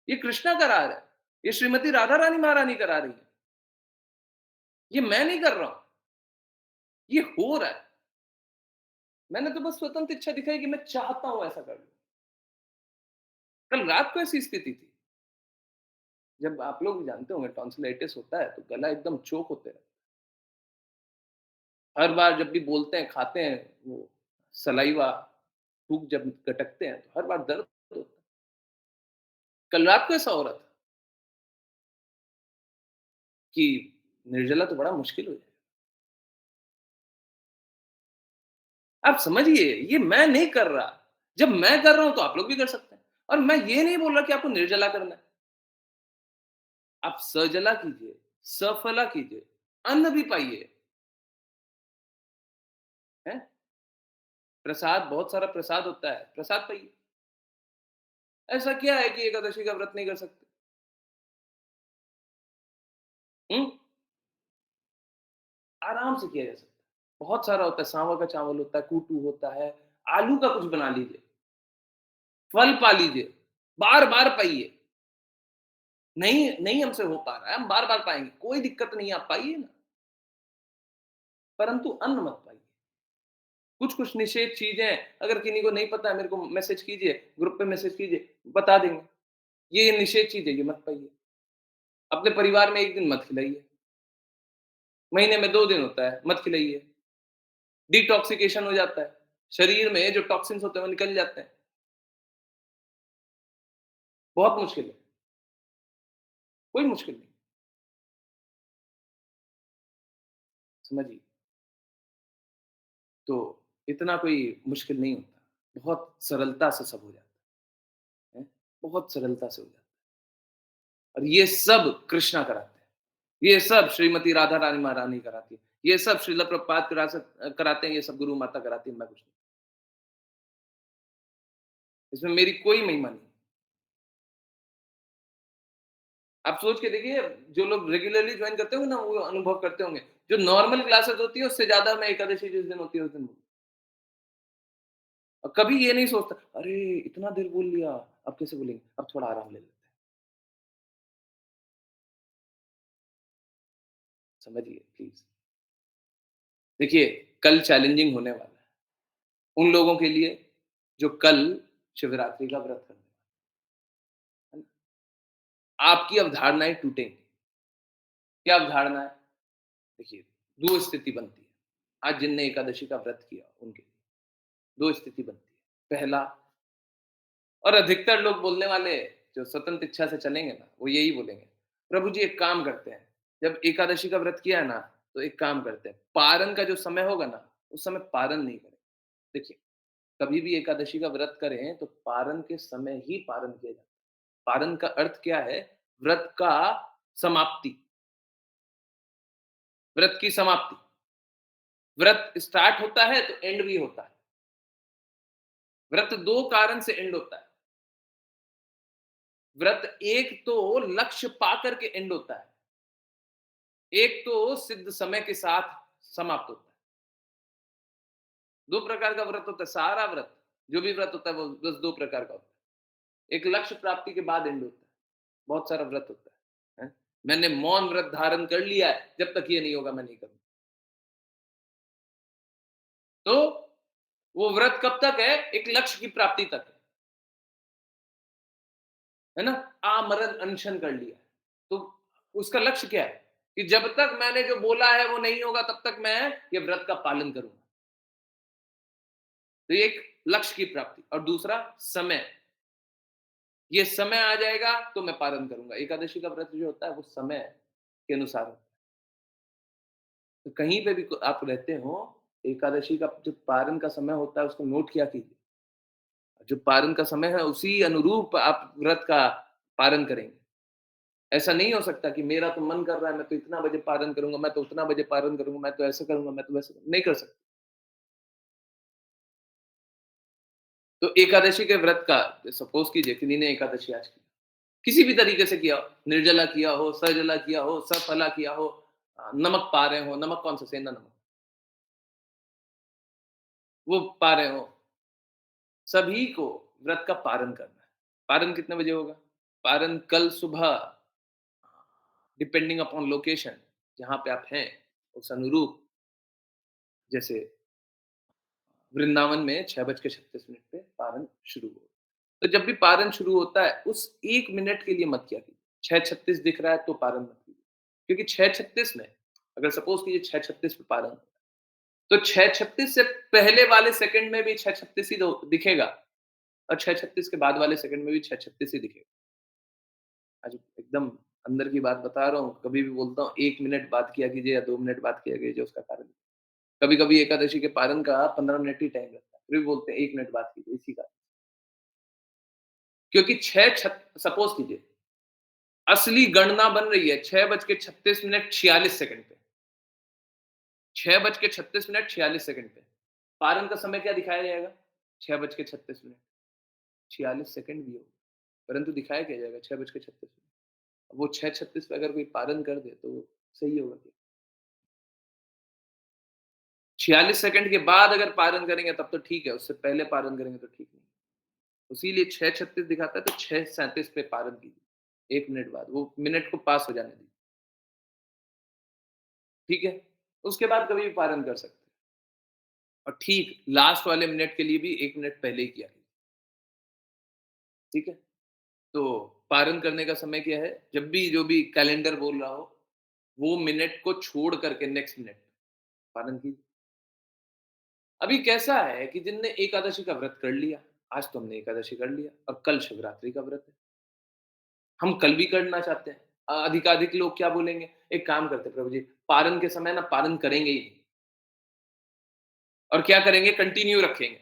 ये कृष्णा करा रहा है। ये श्रीमती राधा रानी महारानी करा रही है। ये मैं नहीं कर रहा हूँ। ये हो रहा है। मैंने तो बस स्वतंत्र इच्छा दिखाई कि मैं चाहता हूँ ऐसा कर लूँ। कल रात को ऐसी स्थिति थी, जब आप लोग भी जानते होंगे टॉन्सिलाइटिस होता है तो गला एकदम चोक होते हैं। हर बार जब भी बोलते हैं, खाते हैं, वो सलाइवा, थूक जब गटकते हैं तो हर बार दर्द होता है। कल रात को ऐसा हो रहा था कि निर्जला तो बड़ा मुश्किल हो जाएगा। आप समझिए, ये मैं नहीं कर रहा। जब मैं कर रहा हूँ तो आप लोग भी कर सकते हैं। और मैं ये नहीं बोल रहा कि आपको निर्जला करना है। आप सजला कीजिए, सफला कीजिए, अन्न भी पाइए, हैं? प्रसाद, बहुत सारा प्रसाद होता है, प्रसाद पाइए। ऐसा क्या है कि एकादशी का व्रत नहीं कर सकते? हुँ? आराम से किया जा सकता है। बहुत सारा होता है, सांवा का चावल होता है, कूटू होता है, आलू का कुछ बना लीजिए, फल पा लीजिए, बार-बार पाइए। नहीं नहीं हमसे हो पा रहा है, हम बार-बार पाएँगे, कोई दिक्कत नहीं है, आप पाइए ना, परंतु अन्न मत पाइए। कुछ-कुछ निषेध चीज़ें अगर किन्हीं को नहीं पता है मेरे को मैसेज कीजिए, ग्रुप पे मैसेज कीजिए, बता देंगे। ये निषेध चीज़ है, ये मत पाइए। अपने परिवार में 1 दिन मत खिलाइए, महीने में 2 दिन होता है, मत खिलाइए। डिटॉक्सिकेशन हो जाता है, शरीर में जो टॉक्सिन्स होते हैं वो निकल जाते हैं। बहुत मुश्किल है, कोई मुश्किल नहीं, समझिए। तो इतना कोई मुश्किल नहीं होता, बहुत सरलता से सब हो जाता है, बहुत सरलता से हो जाता है। और ये सब कृष्णा कराते हैं, ये सब श्रीमती राधा रानी महारानी कराती है, ये सब श्रील प्रभुपाद कराते हैं, ये सब गुरु माता कराती है, मैं कुछ नहीं। इसमें मेरी कोई महिमा नहीं। आप सोच के देखिए, जो लोग रेगुलरली जॉइन करते होंगे ना, वो अनुभव करते होंगे। जो नॉर्मल क्लासेस होती है, उससे ज़्यादा मैं एकादशी जिस दिन होती है, उस दिन और कभी ये नहीं सोचता, "अरे! इतना देर बोल लिया, अब कैसे बोलेंगे? अब थोड़ा आराम ले लेते हैं।" समझिए प्लीज़। देखिए, कल चैलेंजिंग होने वाला है, उन लोगों के लिए जो कल शिवरात्रि का व्रत करने वाले हैं, है ना? आपकी अवधारणाएँ टूटेंगी। क्या अवधारणा है? देखिए, 2 स्थिति बनती है। आज जिनने एकादशी का व्रत किया, उनके लिए 2 स्थिति बनती है। पहला, और अधिकतर लोग बोलने वाले जो स्वतंत्र इच्छा से चलेंगे ना, वो यही बोलेंगे, प्रभु जी एक काम करते हैं, जब एकादशी का व्रत किया है ना, तो एक काम करते हैं, पारण का जो समय होगा ना, उस समय पारण नहीं करें। देखिए, कभी भी एकादशी का व्रत करें, तो पारण के समय ही पारण किया जाता है। पारण का अर्थ क्या है? व्रत का समाप्ति, व्रत की समाप्ति। व्रत स्टार्ट होता है, तो एंड भी होता है। व्रत 2 कारण से एंड होता है। व्रत एक तो लक्ष्य पा करके एंड होता है, एक तो सिद्ध समय के साथ समाप्त होता है। 2 प्रकार का व्रत होता है, सारा व्रत, जो भी व्रत होता है वो बस 2 प्रकार का होता है। एक लक्ष्य प्राप्ति के बाद एंड होता है, बहुत सारा व्रत होता है, हैं? मैंने मौन व्रत धारण कर लिया है, जब तक ये नहीं होगा मैं नहीं करूँगा। तो वो व्रत कब तक है? एक लक्ष्य की प्राप्ति तक है ना? आमरण अनशन कर लिया। तो उसका लक्ष्य क्या है? कि जब तक मैंने जो बोला है वो नहीं होगा, तब तक मैं ये व्रत का पालन करूँगा। तो एक लक्ष्य की प्राप्ति और दूसरा समय। ये समय आ जाएगा तो मैं पालन करूँगा। एकादशी का व्रत जो होता है वो समय के अनुसार होता है। तो कहीं पे भी आप रहते हो, एकादशी का जो पारण का समय होता है उसको नोट किया कीजिए। जो पारण का समय है उसी अनुरूप आप व्रत का पारण करेंगे। ऐसा नहीं हो सकता कि मेरा तो मन कर रहा है, मैं तो इतना बजे पारण करूँगा, मैं तो उतना बजे पारण करूँगा, मैं तो ऐसा करूँगा, मैं तो वैसा नहीं कर सकता। तो एकादशी के व्रत का सपोज़ कीजिए किन्हीं ने एकादशी आज की, किसी भी तरीके से किया हो, निर्जला किया हो, सजला किया हो, सफला किया हो, नमक पा रहे हो, नमक कौन सा सेंधा नमक, वो पा रहे हो, सभी को व्रत का पारण करना है। पारण कितने बजे होगा? पारण कल सुबह डिपेंडिंग अपॉन लोकेशन जहाँ पे आप हैं, उस अनुरूप जैसे वृंदावन में 6:36 पे पारण शुरू हुआ। तो जब भी पारण शुरू होता है, उस 1 मिनट के लिए मत किया कीजिए। 6:36 दिख रहा है तो पारण मत कीजिए। क्योंकि 6:36 में अगर सपोज़ कीजिए 6:36 पे पारण, तो 6:36 से पहले वाले सेकंड में भी 6:36 ही दो दिखेगा और 6:36 के बाद वाले सेकंड में भी 6:36 ही दिखेगा। आज एकदम अंदर की बात बता रहा हूँ, कभी भी बोलता हूँ 1 मिनट बात किया कीजिए या 2 मिनट बात किया कीजिए उसका कारण। कभी-कभी एकादशी के पारण का 15 मिनट ही टाइम लगता है, फिर भी बोलते हैं 1 मिनट बात कीजिए इसी का। क्योंकि 6 छत सपोज़ कीजिए असली गणना बन रही है 6:36 पे, 6:36 पारण का समय क्या दिखाया जाएगा? 6:36 46 सेकंड भी हो, परंतु दिखाया क्या जाएगा? 6:36 वो 6:36 पे अगर कोई पारण कर दे तो वो सही होगा क्या? 46 सेकंड के बाद अगर पारण करेंगे तब तो ठीक है, उससे पहले पारण करेंगे तो ठीक नहीं। इसीलिए 6:36 दिखाता है तो 6:37 पे पारण कीजिए, 1 मिनट बाद, वो मिनट को पास हो जाने दीजिए, ठीक है? उसके बाद कभी भी पारण कर सकते हैं और ठीक लास्ट वाले मिनट के लिए भी 1 मिनट पहले ही किया कीजिए, ठीक है? तो पारण करने का समय क्या है? जब भी जो भी कैलेंडर बोल रहा हो, वो मिनट को छोड़ करके नेक्स्ट मिनट पालन कीजिए। अभी कैसा है कि जिनने एकादशी का व्रत कर लिया, आज तो हमने एकादशी कर लिया और कल शिवरात्रि का व्रत है। हम कल भी करना चाहते हैं। अधिकाधिक लोग क्या बोलेंगे? एक काम करते हैं प्रभु जी, पारण के समय ना पारण करेंगे ही नहीं और क्या करेंगे? कंटिन्यू रखेंगे।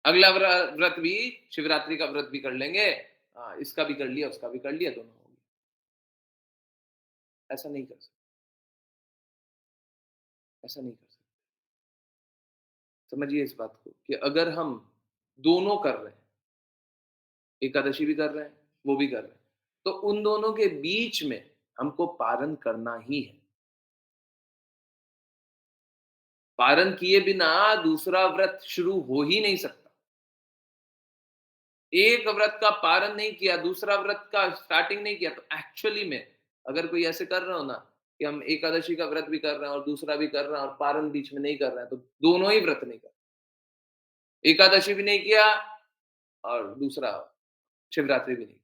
अगला व्रत भी शिवरात्रि का व्रत भी कर लेंगे। इसका भी कर लिया, उसका भी कर लिया, दोनों हो गए। ऐसा नहीं कर सकते, ऐसा नहीं कर सकते। समझिए इस बात को कि अगर हम दोनों कर रहे हैं, एकादशी भी कर रहे हैं, वो भी कर रहे हैं, तो उन दोनों के बीच में हमको पारण करना ही है। पारण किए बिना दूसरा व्रत शुरू हो ही नहीं सकता। एक व्रत का पारण नहीं किया, दूसरा व्रत का स्टार्टिंग नहीं किया, तो एक्चुअली में अगर कोई ऐसे कर रहा हो ना कि हम एकादशी का व्रत भी कर रहे हैं और दूसरा भी कर रहे हैं और पारण बीच में नहीं कर रहे हैं, तो दोनों ही व्रत नहीं कर रहे। एकादशी भी नहीं किया और दूसरा शिवरात्रि भी नहीं,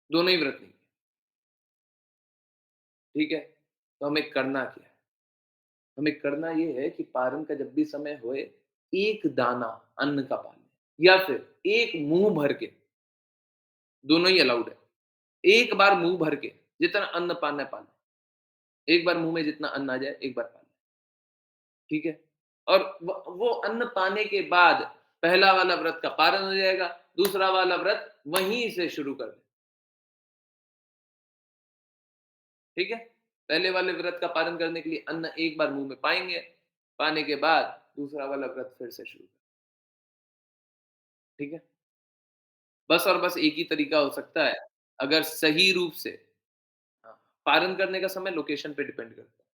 दोनों ही व्रत नहीं, ठीक है? तो हमें करना क्या है? हमें करना ये है कि पारण का जब भी समय होए, एक दाना अन्न का पा लें या फिर एक मुँह भर के, दोनों ही अलाउड है। एक बार मुँह भर के जितना अन्न पाना है पा लें। एक बार मुँह में जितना अन्न आ जाए, एक बार पा लें, ठीक है? और वो अन्न पाने के बाद पहला वाला व्रत का पारण हो जाएगा, दूसरा वाला व्रत वहीं से शुरू कर दें, ठीक है? पहले वाले व्रत का पारण करने के लिए अन्न एक बार मुँह में पाएँगे, पाने के बाद दूसरा वाला व्रत फिर से शुरू, ठीक है? बस और बस एक ही तरीका हो सकता है, अगर सही रूप से हाँ, पारण करने का समय लोकेशन पे डिपेंड करता है।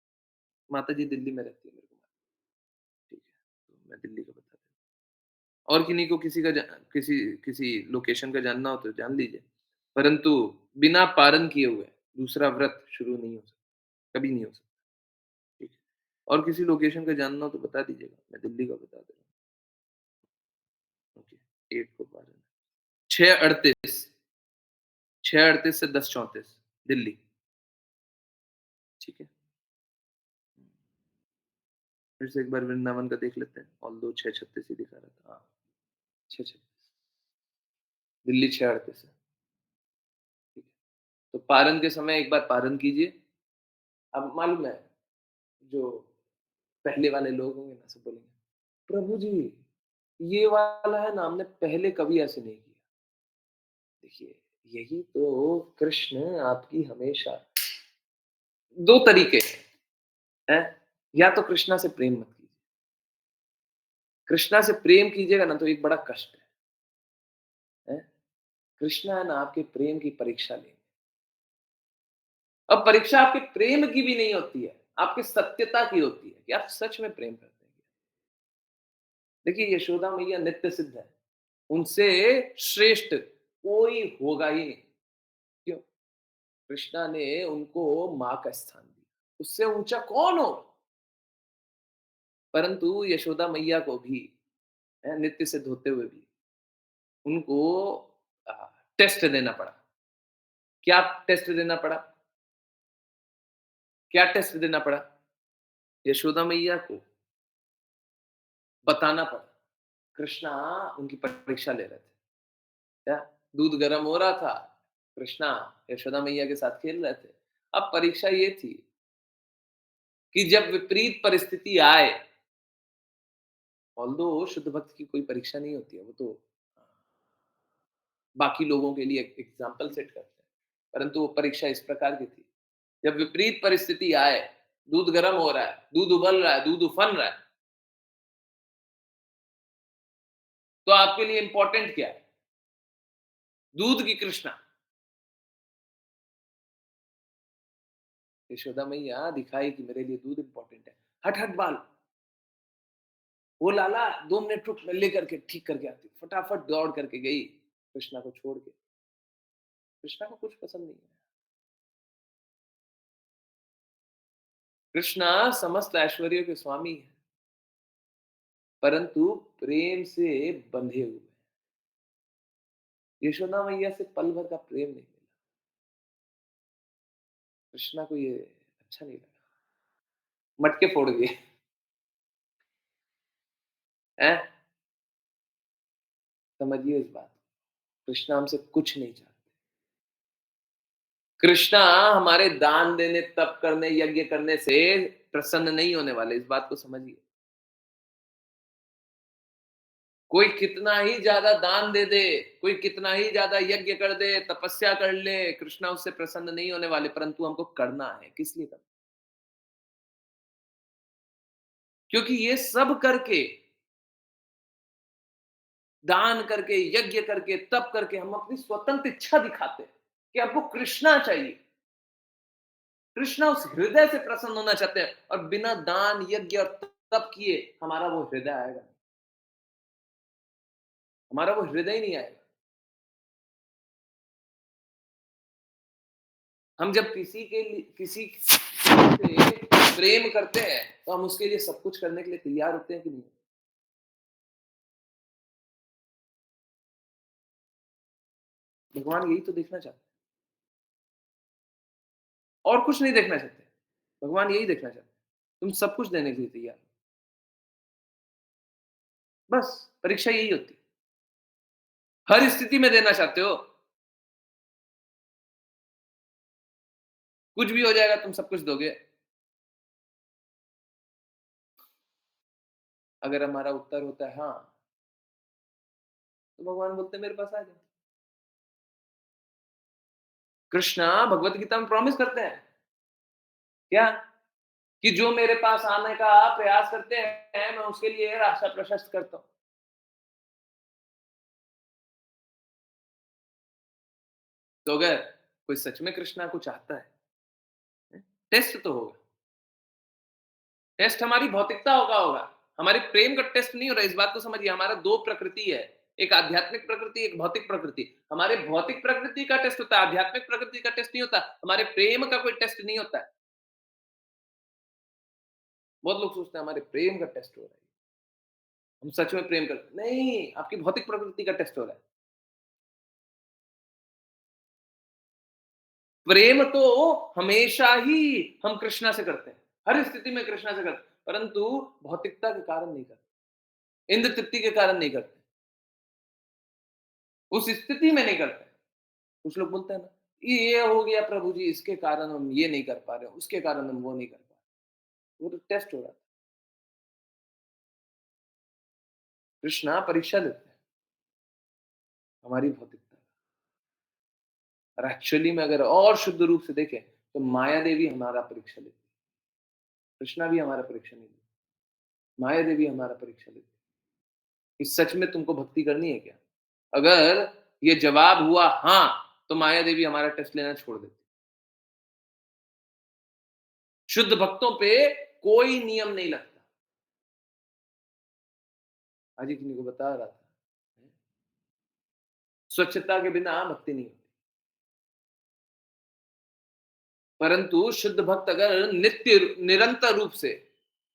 माताजी दिल्ली में रहती है, मेरे को मालूम है, ठीक है, तो मैं दिल्ली का बता देता हूँ। और किन्हीं को किसी किसी लोकेशन का जानना हो तो जान लीजिए, परंतु बिना पारण किए हुए दूसरा व्रत शुरू नहीं हो सकता, कभी नहीं हो सकता, ठीक है। और किसी लोकेशन का जानना हो तो बता दीजिएगा, मैं दिल्ली का बता दे रहा हूँ, ओके, 8 को पारण 6:38 6:38 से 10:34 दिल्ली, ठीक है। फिर से एक बार वृंदावन का देख लेते हैं, ऑल्दो 6:36 ही दिखा रहा था, हाँ, 6:36 दिल्ली 6:38 है, ठीक है। तो पारण के समय एक बार पारण कीजिए। अब मालूम है, जो पहले वाले लोग होंगे ना, सब बोलेंगे, "प्रभु जी, ये वाला है ना, हमने पहले कभी ऐसे नहीं किया।" देखिए, यही तो कृष्ण आपकी हमेशा 2 तरीके हैं, या तो कृष्णा से प्रेम मत कीजिए। कृष्णा से प्रेम कीजिएगा ना तो एक बड़ा कष्ट है। कृष्णा है ना आपके प्रेम की परीक्षा लेंगे। अब परीक्षा आपके प्रेम की भी नहीं होती है, आपकी सत्यता की होती है कि आप सच में प्रेम करते हैं। देखिए यशोदा मैया नित्य सिद्ध है, उनसे श्रेष्ठ कोई होगा ही नहीं। क्यों? कृष्णा ने उनको माँ का स्थान दिया, उससे ऊंचा कौन हो? परंतु यशोदा मैया को भी नित्य से धोते हुए भी उनको अ, टेस्ट देना पड़ा। क्या टेस्ट देना पड़ा? क्या टेस्ट देना पड़ा? यशोदा मैया को बताना पड़ा। कृष्णा उनकी परीक्षा ले रहे थे। क्या? दूध गर्म हो रहा था, कृष्णा यशोदा मैया के साथ खेल रहे थे। अब परीक्षा ये थी कि जब विपरीत परिस्थिति आए, ऑल्दो शुद्ध भक्त की कोई परीक्षा नहीं होती है, वो तो बाकी लोगों के लिए एक एग्जाम्पल सेट करते हैं। परंतु वो परीक्षा इस प्रकार की थी, जब विपरीत परिस्थिति आए, दूध गर्म हो रहा है, दूध उबल रहा है, दूध उफन रहा है, तो आपके लिए इंपॉर्टेंट क्या है? दूध की कृष्णा। यशोदा मैया दिखाई कि मेरे लिए दूध इंपॉर्टेंट है। हट हट बाल, वो लाला 2 मिनट रुक, मैं लेकर के ठीक करके आती हूँ। फटाफट दौड़ करके गई कृष्णा को छोड़ के। कृष्णा को कुछ पसंद नहीं है। कृष्णा समस्त ऐश्वर्य के स्वामी है, परंतु प्रेम से बंधे हुए हैं। यशोदा मैया से पल भर का प्रेम नहीं मिला। कृष्णा को ये अच्छा नहीं लगा, मटके फोड़ दिए। हैं? समझिए इस बात को। कृष्णा हमसे कुछ नहीं चाहते। कृष्णा हमारे दान देने, तप करने, यज्ञ करने से प्रसन्न नहीं होने वाले, इस बात को समझिए। कोई कितना ही ज्यादा दान दे दे, कोई कितना ही ज्यादा यज्ञ कर दे, तपस्या कर ले, कृष्णा उससे प्रसन्न नहीं होने वाले, परंतु हमको करना है। किस लिए करना? क्योंकि ये सब करके, दान करके, यज्ञ करके, तप करके हम अपनी स्वतंत्र इच्छा दिखाते हैं कि हमको कृष्णा चाहिए। कृष्णा उस हृदय से प्रसन्न होना चाहते हैं, और बिना दान, यज्ञ और तप किए हमारा वो हृदय आएगा नहीं। हमारा वो हृदय नहीं आएगा। हम जब किसी से प्रेम करते हैं, तो हम उसके लिए सब कुछ करने के लिए तैयार होते हैं कि नहीं? भगवान यही तो देखना चाहते हैं, और कुछ नहीं देखना चाहते। भगवान यही देखना चाहते हैं, तुम सब कुछ देने के लिए तैयार हो। बस परीक्षा यही होती है। हर स्थिति में देना चाहते हो, कुछ भी हो जाएगा तुम सब कुछ दोगे। अगर हमारा उत्तर होता है हाँ, तो भगवान बोलते हैं मेरे पास आ जाओ। कृष्णा भगवत गीता में प्रॉमिस करते हैं क्या, कि जो मेरे पास आने का प्रयास करते हैं, मैं उसके लिए रास्ता प्रशस्त करता हूं। तो अगर कोई सच में कृष्णा को चाहता है, टेस्ट तो होगा। टेस्ट हमारी भौतिकता होगा, हमारे प्रेम का टेस्ट नहीं हो रहा है। इस बात को समझिए, हमारा दो प्रकृति है, एक आध्यात्मिक प्रकृति, एक भौतिक प्रकृति। हमारे भौतिक प्रकृति का टेस्ट होता है, आध्यात्मिक प्रकृति का टेस्ट नहीं होता। हमारे प्रेम का कोई टेस्ट नहीं होता है। बहुत लोग सोचते हैं हमारे प्रेम का टेस्ट हो रहा है, हम सच में प्रेम करते हैं। नहीं, आपकी भौतिक प्रकृति का टेस्ट हो रहा है। प्रेम तो हमेशा ही हम कृष्णा से करते हैं, हर स्थिति में कृष्णा से करते हैं, परंतु भौतिकता के कारण नहीं करते, इंद्र तृप्ति के कारण नहीं करते, उस स्थिति में नहीं करते। कुछ लोग बोलते हैं ना, ये हो गया प्रभु जी, इसके कारण हम ये नहीं कर पा रहे, उसके कारण हम वो नहीं कर पा रहे। वो तो टेस्ट हो रहा था। कृष्णा परीक्षा लेते हैं हमारी भौतिकता। और एक्चुअली में अगर और शुद्ध रूप से देखें, तो माया देवी हमारा परीक्षा लेती है। कृष्णा भी हमारा परीक्षा नहीं लेती, माया देवी हमारा परीक्षा लेती है कि सच में तुमको भक्ति करनी है क्या। अगर ये जवाब हुआ हाँ, तो माया देवी हमारा टेस्ट लेना छोड़ देती। शुद्ध भक्तों पे कोई नियम नहीं लगता। आज ही किन्हीं को बता रहा था, स्वच्छता के बिना भक्ति नहीं होती। परंतु शुद्ध भक्त अगर नित्य निरंतर रूप से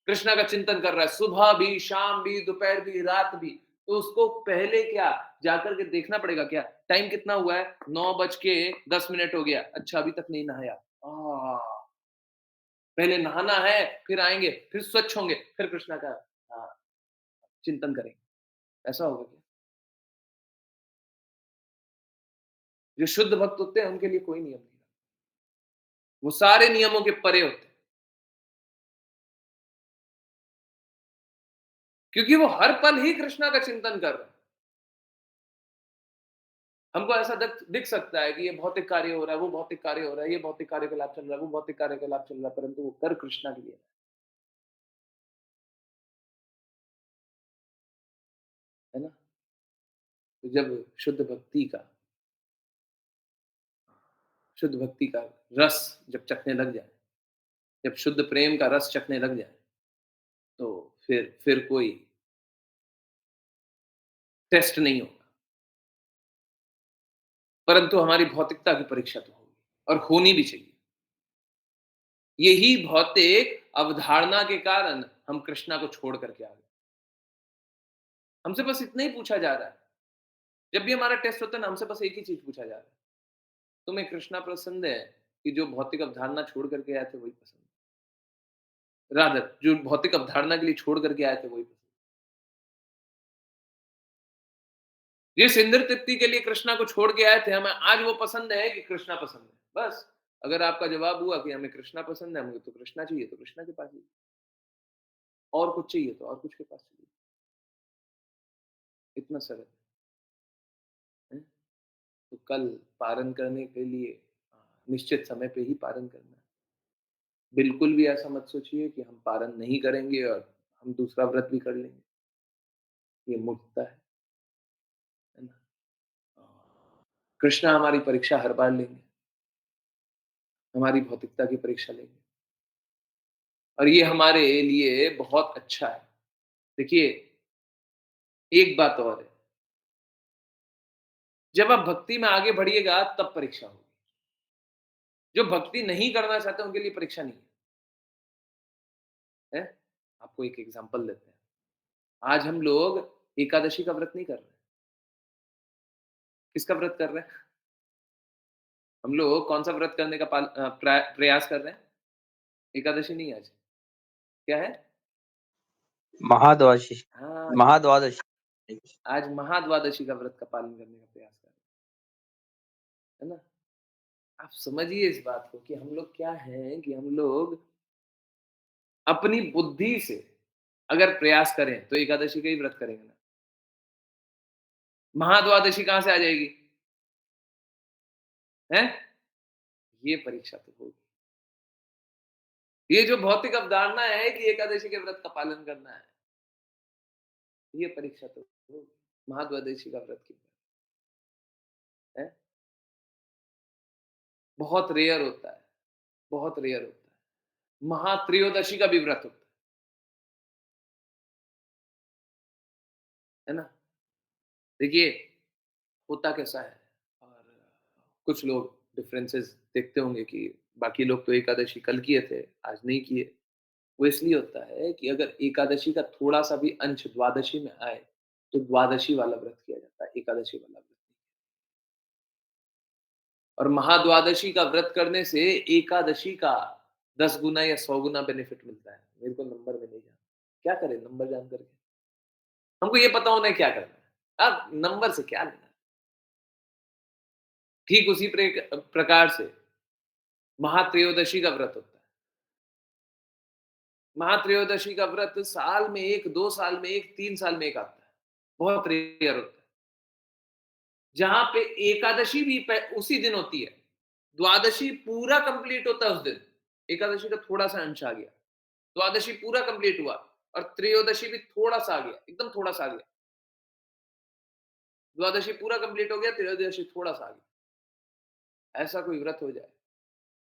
कृष्णा का चिंतन कर रहा है, सुबह भी, शाम भी, दोपहर भी, रात भी, तो उसको पहले क्या जाकर के देखना पड़ेगा क्या? टाइम कितना हुआ है? 9:10 हो गया। अच्छा, अभी तक नहीं नहाया। पहले नहाना है, फिर आएँगे, फिर स्वच्छ होंगे, फिर कृष्णा का हाँ, चिंतन करेंगे। ऐसा होगा क्या? जो शुद्ध भक्त होते हैं, उनके लिए कोई नियम नहीं। वो सारे नियमों के परे होते हैं। क्योंकि वो हर पल ही कृष्णा का चिंतन कर रहे हैं। हमको ऐसा दिख सकता है कि ये भौतिक कार्य हो रहा है, वो भौतिक कार्य हो रहा है, ये भौतिक कार्यकलाप चल रहा है, वो भौतिक कार्यकलाप चल रहा है, परंतु वो कर कृष्णा के लिए है ना? तो जब शुद्ध भक्ति का रस जब चखने लग जाए, जब शुद्ध प्रेम का रस चखने लग जाए, तो फिर कोई टेस्ट नहीं होगा, परंतु हमारी भौतिकता की परीक्षा तो होगी और होनी भी चाहिए। यही भौतिक अवधारणा के कारण हम कृष्णा को छोड़ करके आ गए। हमसे बस इतना ही पूछा जा रहा है। जब भी हमारा टेस्ट होता है ना, हमसे बस एक ही चीज़ पूछा जा रहा है। तुम्हें कृष्णा पसंद है कि जो भौतिक अवधारणा छोड़ करके आए थे वही पसंद है? रादर जो भौतिक अवधारणा के लिए छोड़ करके आए थे वही पसंद है। जिस इंद्र तृप्ति के लिए कृष्णा को छोड़ के आए थे, हमें आज वो पसंद है कि कृष्णा पसंद है? बस अगर आपका जवाब हुआ कि हमें कृष्णा पसंद है, मुझे तो कृष्णा चाहिए, तो कृष्णा के पास जाइए। और कुछ चाहिए तो और कुछ के पास चलिए। इतना सरल है। तो कल पारण करने के लिए निश्चित समय पे ही पारण करना है। बिल्कुल भी ऐसा मत सोचिए कि हम पारण नहीं करेंगे और हम दूसरा व्रत भी कर लेंगे। ये मूर्खता है ना? कृष्णा हमारी परीक्षा हर बार लेंगे, हमारी भौतिकता की परीक्षा लेंगे और ये हमारे लिए बहुत अच्छा है। देखिए, एक बात और है, जब आप भक्ति में आगे बढ़िएगा तब परीक्षा होगी। जो भक्ति नहीं करना चाहते उनके लिए परीक्षा नहीं है। आपको एक एग्जांपल देते हैं। आज हम लोग एकादशी का व्रत नहीं कर रहे हैं। किसका व्रत कर रहे हैं? हम लोग कौन-सा व्रत करने का प्रयास कर रहे हैं? एकादशी नहीं आज। क्या है? महाद्वादशी हाँ, महाद्वादशी आज महाद्वादशी का व्रत का पालन करने का प्रयास कर रहे हैं, है ना? आप समझिए इस बात को कि हम लोग क्या हैं कि हम लोग अपनी बुद्धि से अगर प्रयास करें तो एकादशी का ही व्रत करेंगे ना। महाद्वादशी कहाँ से आ जाएगी? हैं? ये परीक्षा तो होगी। ये जो भौतिक अवधारणा है कि एकादशी के व्रत का पालन करना है, ये परीक्षा तो होगी। महाद्वादशी का व्रत की है। बहुत रेयर होता है, बहुत रेयर होता है। महात्रयोदशी का भी व्रत होता है ना? देखिए, होता कैसा है और कुछ लोग डिफरेंसेस देखते होंगे कि बाकी लोग तो एकादशी कल किए थे, आज नहीं किए। वो इसलिए होता है कि अगर एकादशी का थोड़ा-सा भी अंश द्वादशी में आए, तो द्वादशी वाला व्रत किया जाता है, एकादशी वाला व्रत नहीं। और महाद्वादशी का व्रत करने से एकादशी का 10 गुना या 100 गुना बेनिफिट मिलता है। मेरे को नंबर में नहीं जानना। क्या करें नंबर जान कर के? हमको ये पता होना है क्या करना है। अब नंबर से क्या लेना है? ठीक उसी प्रकार से महात्रयोदशी का व्रत होता है। महात्रयोदशी का व्रत साल में 1, 2 साल में 1, 3 साल में 1 आता है। बहुत रेयर होता है। जहाँ पे एकादशी भी उसी दिन होती है। द्वादशी पूरा कंप्लीट होता है उस दिन। एकादशी का थोड़ा-सा अंश आ गया। द्वादशी पूरा कंप्लीट हुआ और त्रयोदशी भी थोड़ा-सा आ गया, एकदम थोड़ा-सा आ गया। द्वादशी पूरा कंप्लीट हो गया, त्रयोदशी थोड़ा-सा आ गया। ऐसा कोई व्रत हो जाए,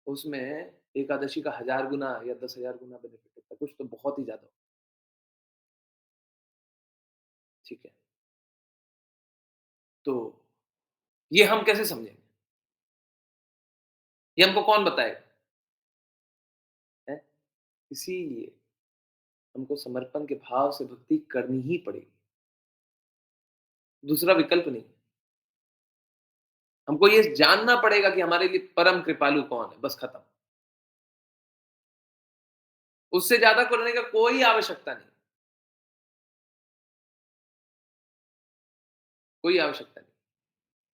उसमें एकादशी का 1000 गुना या 10,000 गुना बेनिफिट होता है। कुछ तो बहुत ही ज़्यादा हो, ठीक है। तो ये हम कैसे समझेंगे? ये हमको कौन बताएगा? हैं? इसीलिए हमको समर्पण के भाव से भक्ति करनी ही पड़ेगी, दूसरा विकल्प नहीं। हमको ये जानना पड़ेगा कि हमारे लिए परम कृपालु कौन है, बस खत्म। उससे ज़्यादा करने का कोई आवश्यकता नहीं, कोई आवश्यकता नहीं।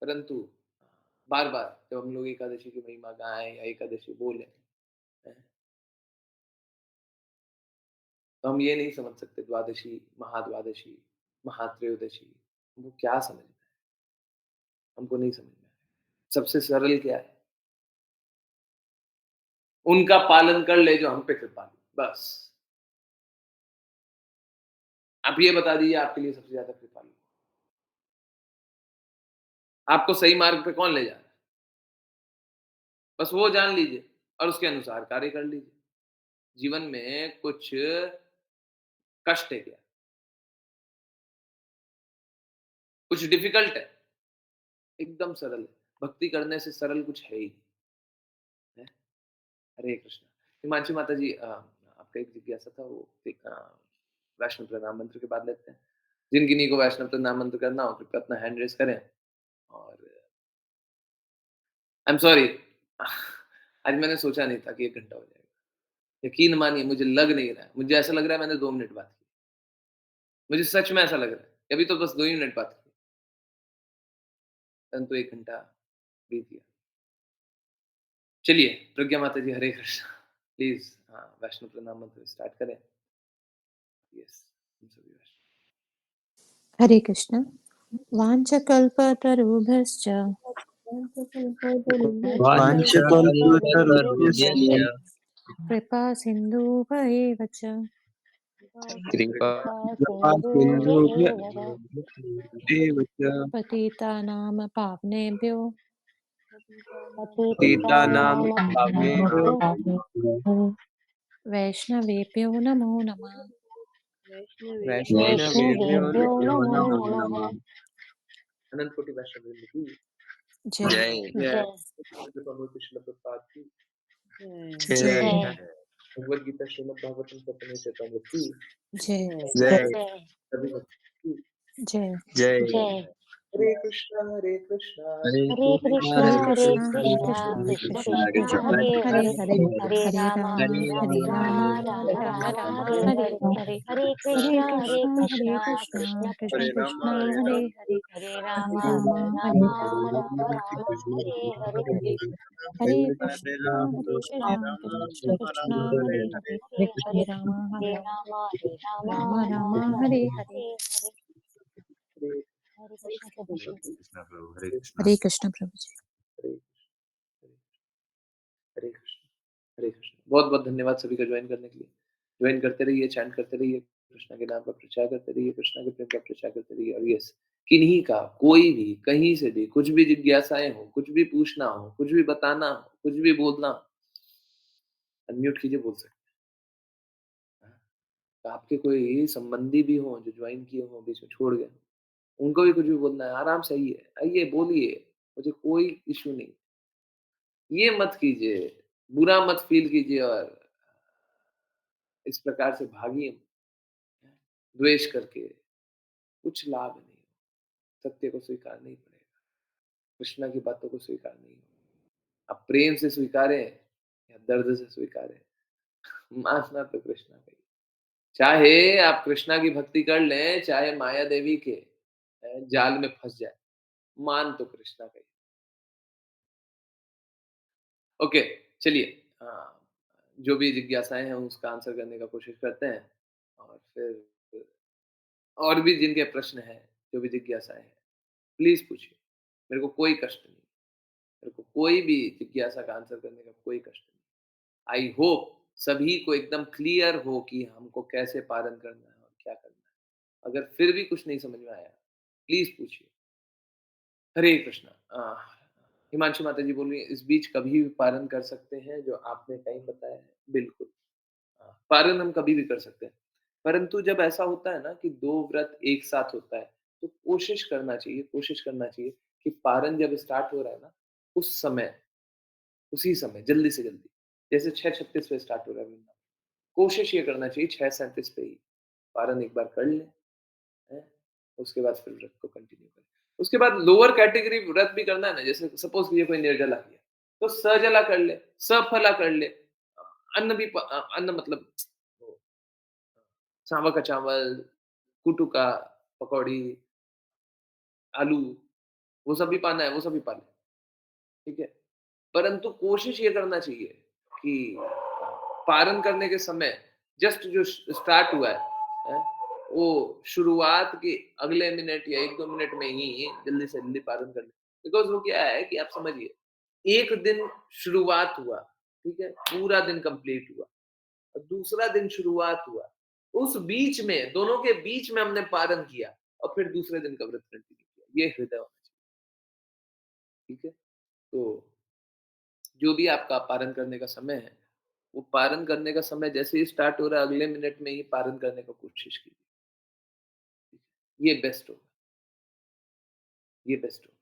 परंतु बार-बार जब हम लोग एकादशी की महिमा गाएँ या एकादशी बोलें, हैं, तो हम ये नहीं समझ सकते द्वादशी, महाद्वादशी, महात्रयोदशी, हमको क्या समझना है? हमको नहीं समझ में आया। सबसे सरल क्या है? उनका पालन कर ले जो हम पे कृपालु, बस। आप ये बता दीजिए आपके लिए सबसे ज़्यादा कृपालु कौन? आपको सही मार्ग पे कौन ले जा रहा है? बस वो जान लीजिए और उसके अनुसार कार्य कर लीजिए। जीवन में कुछ कष्ट है क्या? कुछ डिफ़िकल्ट है? एकदम सरल है। भक्ति करने से सरल कुछ है ही नहीं, है। हरे कृष्ण। हिमांशु माता जी आपका एक जिज्ञासा था वो एक वैष्णव प्रणाम मंत्र के बाद लेते हैं। जिन किन्हीं को वैष्णव प्रणाम मंत्र करना हो कृपया अपना हैंड रेज़ करें और आई एम सॉरी आज मैंने सोचा नहीं था कि 1 घंटा हो जाएगा। यकीन मानिए मुझे लग नहीं रहा है। मुझे ऐसा लग रहा है मैंने 2 मिनट बात की। मुझे सच में ऐसा लग रहा है। अभी तो बस 2 ही मिनट बात की, परंतु 1 घंटा बीत गया। चलिए प्रज्ञा माता जी हरे कृष्ण। प्लीज़ वैष्णव प्रणाम मंत्र स्टार्ट करें। यस, हम सभी वैष्णव। हरे कृष्ण। वाञ्छकल्पतरुभ्यश्च वाञ्छकल्पतरुभ्यश्च कृपा सिन्धुभैव च कृपा कृपासिन्धुभ्य एव च पतितानां पावनेभ्यो पतितानां पतितानां पावनेभ्यो वैष्णवेभ्यो नमो नमः। वैष्णवेभ्यो वैष्णवेभ्यो नमो नमो नमः। नमः। अनंत कोटि वैष्णव वृंद की जय जय जय कृपा हो कृष्ण प्रसाद की जय जय जय भगवद गीता श्रीमद् भागवतम सप्तमी चैतन्य की जय जय जय सभी भक्तों की जय जय जय। हरे कृष्णा हरे कृष्णा हरे हरे कृष्णा कृष्णा हरे हरे हरे कृष्णा कृष्णा हरे कृष्णा कृष्णा कृष्ण कृष्ण कृष्ण कृष्ण कृष्ण हरे कृष्ण हरे हरे हरे हरे हरे राम हरे राम राम हरे राम राम राम राम हरे राम हरे। हरे हरे हरे हरे कृष्ण कृष्णा कृष्ण कृष्ण हरे कृष्ण राम कृष्ण हरे हरे राम हरे हरे हरे राम राम राम हरे राम राम हरे हरे। हरे हरे कृष्णा हरे कृष्णा कृष्ण कृष्ण हरे हरे हरे हरे हरे हरे राम राम हरे राम राम राम राम राम हरे हरे हरे हरे। हरे हरे कृष्ण प्रभु जी। कृष्णा प्रभु हरे कृष्णा हरे कृष्ण प्रभु जी। हरे हरे कृष्ण हरे कृष्ण। बहुत बहुत धन्यवाद सभी का ज्वाइन करने के लिए। ज्वाइन करते रहिए, चैंट करते रहिए, कृष्णा के नाम का प्रचार करते रहिए, कृष्णा के प्रेम का प्रचार करते रहिए और यस किन्हीं का कोई भी कहीं से भी कुछ भी जिज्ञासाएं हो, कुछ भी पूछना हो, कुछ भी बताना हो, कुछ भी बोलना हो, अनम्यूट कीजिए, बोल सकते हैं। तो आपके कोई संबंधी भी हों जो ज्वाइन किए हों, बीच में छोड़ गए, उनको भी कुछ भी बोलना है, आराम से आइए, आइए बोलिए, मुझे कोई इश्यू नहीं। ये मत कीजिए, बुरा मत फ़ील कीजिए और इस प्रकार से भागिए मत, द्वेष करके, कुछ लाभ नहीं। सत्य को स्वीकारना ही पड़ेगा, कृष्णा की बातों को स्वीकारना ही होगा। आप प्रेम से स्वीकारें या दर्द से स्वीकारें, मानना तो कृष्णा का ही। चाहे आप कृष्णा की भक्ति कर लें, चाहे माया देवी के जाल में फँस जाए, मान तो कृष्णा का ही। ओके, चलिए जो भी जिज्ञासाएँ हैं उसका आंसर करने का कोशिश करते हैं और फिर और भी जिनके प्रश्न हैं, जो भी जिज्ञासाएँ हैं, प्लीज़ पूछिए। मेरे को कोई कष्ट नहीं, मेरे को कोई भी जिज्ञासा का आंसर करने का कोई कष्ट नहीं। आई होप सभी को एकदम क्लियर हो कि हमको कैसे पालन करना है और क्या करना है। अगर फिर भी कुछ नहीं समझ में आया, प्लीज़ पूछिए। हरे कृष्णा। हिमांशु माता जी बोल रही हैं, इस बीच कभी भी पारण कर सकते हैं जो आपने टाइम बताया है? बिल्कुल। पारण हम कभी भी कर सकते हैं। परंतु जब ऐसा होता है ना कि 2 व्रत एक साथ होता है, तो कोशिश करना चाहिए कि पारण जब स्टार्ट हो रहा है ना, उस समय, उसी समय जल्दी से जल्दी, जैसे 6:36 पे स्टार्ट हो रहा है वृंदावन, कोशिश ये करना चाहिए 6:37 पे ही पारण एक बार कर लें, हैं? उसके बाद फिर व्रत को कंटिन्यू करें। उसके बाद लोअर कैटेगरी व्रत भी करना है ना, जैसे सपोज़ कीजिए कोई निर्जला किया, तो सजला कर ले, सफला कर ले। अन्न मतलब वो सांवा का चावल, कुटू का पकौड़ी, आलू, वो सब भी पाना है, वो सब भी पा लें, ठीक है? परंतु कोशिश ये करना चाहिए कि पारण करने के समय जस्ट जो स्टार्ट हुआ है, वो शुरुआत के अगले मिनट या 1-2 मिनट में ही जल्दी से जल्दी पारण कर लें। बिकॉज़ वो क्या है कि आप समझिए, एक दिन शुरुआत हुआ, ठीक है? पूरा दिन कंप्लीट हुआ और दूसरा दिन शुरुआत हुआ। उस बीच में, दोनों के बीच में हमने पारण किया और फिर दूसरे दिन का व्रत कंटिन्यू किया। ये हृदय होना चाहिए, ठीक है? तो जो भी आपका पारण करने का समय है, वो पारण करने का समय जैसे ही स्टार्ट हो रहा है, अगले मिनट में ही पारण करने का कोशिश कीजिए। ये बेस्ट होगा, ये बेस्ट होगा।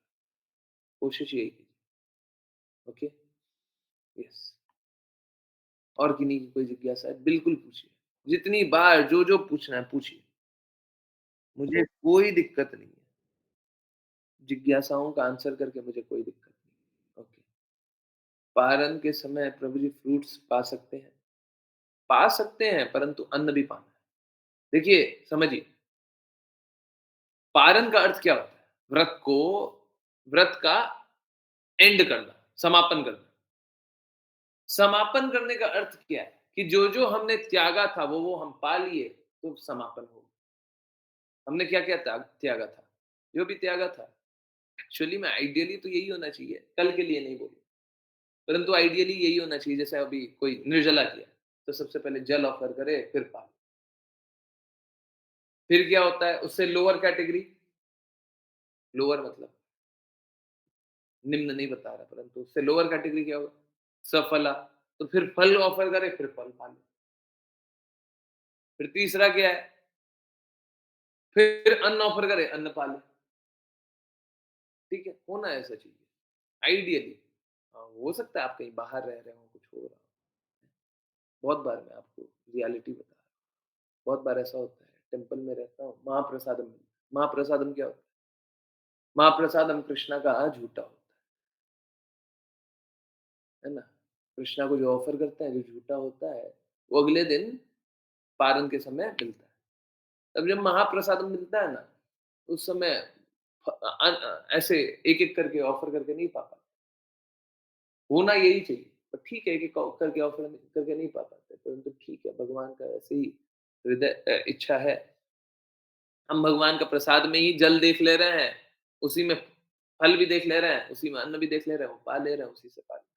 कोशिश यही कीजिए, ओके? यस। और किन्हीं की कोई जिज्ञासा है, बिल्कुल पूछिए। जितनी बार जो पूछना है पूछिए। मुझे कोई दिक्कत नहीं है। जिज्ञासाओं का आंसर करके मुझे कोई दिक्कत नहीं है। ओके। पारण के समय प्रभु जी फ्रूट्स पा सकते हैं? पा सकते हैं, परंतु अन्न भी पाना है। देखिए, समझिए, पारण का अर्थ क्या होता है? व्रत का एंड करना, समापन करना। समापन करने का अर्थ क्या है? कि जो हमने त्यागा था, वो हम पा लिए, तो समापन हो गया। हमने क्या-क्या त्यागा था? जो भी त्यागा था, एक्चुअली में आइडियली तो यही होना चाहिए, कल के लिए नहीं बोल रहा, परंतु आइडियली यही होना चाहिए। जैसे अभी कोई निर्जला किया, तो सबसे पहले जल ऑफर करे, फिर पानी। फिर क्या होता है? उससे लोअर कैटेगरी, लोअर मतलब निम्न नहीं बता रहा, परंतु उससे लोअर कैटेगरी क्या होगा? सफला, तो फिर फल ऑफर करे, फिर फल पा ले। फिर तीसरा क्या है? फिर अन्न ऑफर करे, अन्न पा ले। ठीक है? होना ऐसा चाहिए, आइडियली। हो सकता है आप कहीं बाहर रह रहे हो, कुछ हो रहा हो। बहुत बार मैं आपको रियलिटी बता रहा हूँ, बहुत बार ऐसा होता है, टेम्पल में रहता हूँ, महाप्रसादम मिलता है। महाप्रसादम क्या होता है? महाप्रसादम कृष्णा का झूठा होता है ना? कृष्णा को जो ऑफर करते हैं, जो झूठा होता है, वो अगले दिन पारण के समय मिलता है। तब जब महाप्रसादम मिलता है ना, उस समय ऐसे एक-एक करके ऑफर करके नहीं पा पाते। होना यही चाहिए, पर ठीक है, एक-एक करके ऑफर करके नहीं पा पाते, परंतु ठीक है, भगवान का ऐसे ही इच्छा है। हम भगवान का प्रसाद में ही जल देख ले रहे हैं, उसी में फल भी देख ले रहे हैं, उसी में अन्न भी देख ले रहे हैं, वो पा ले रहे हैं, उसी से पा ले रहे हैं।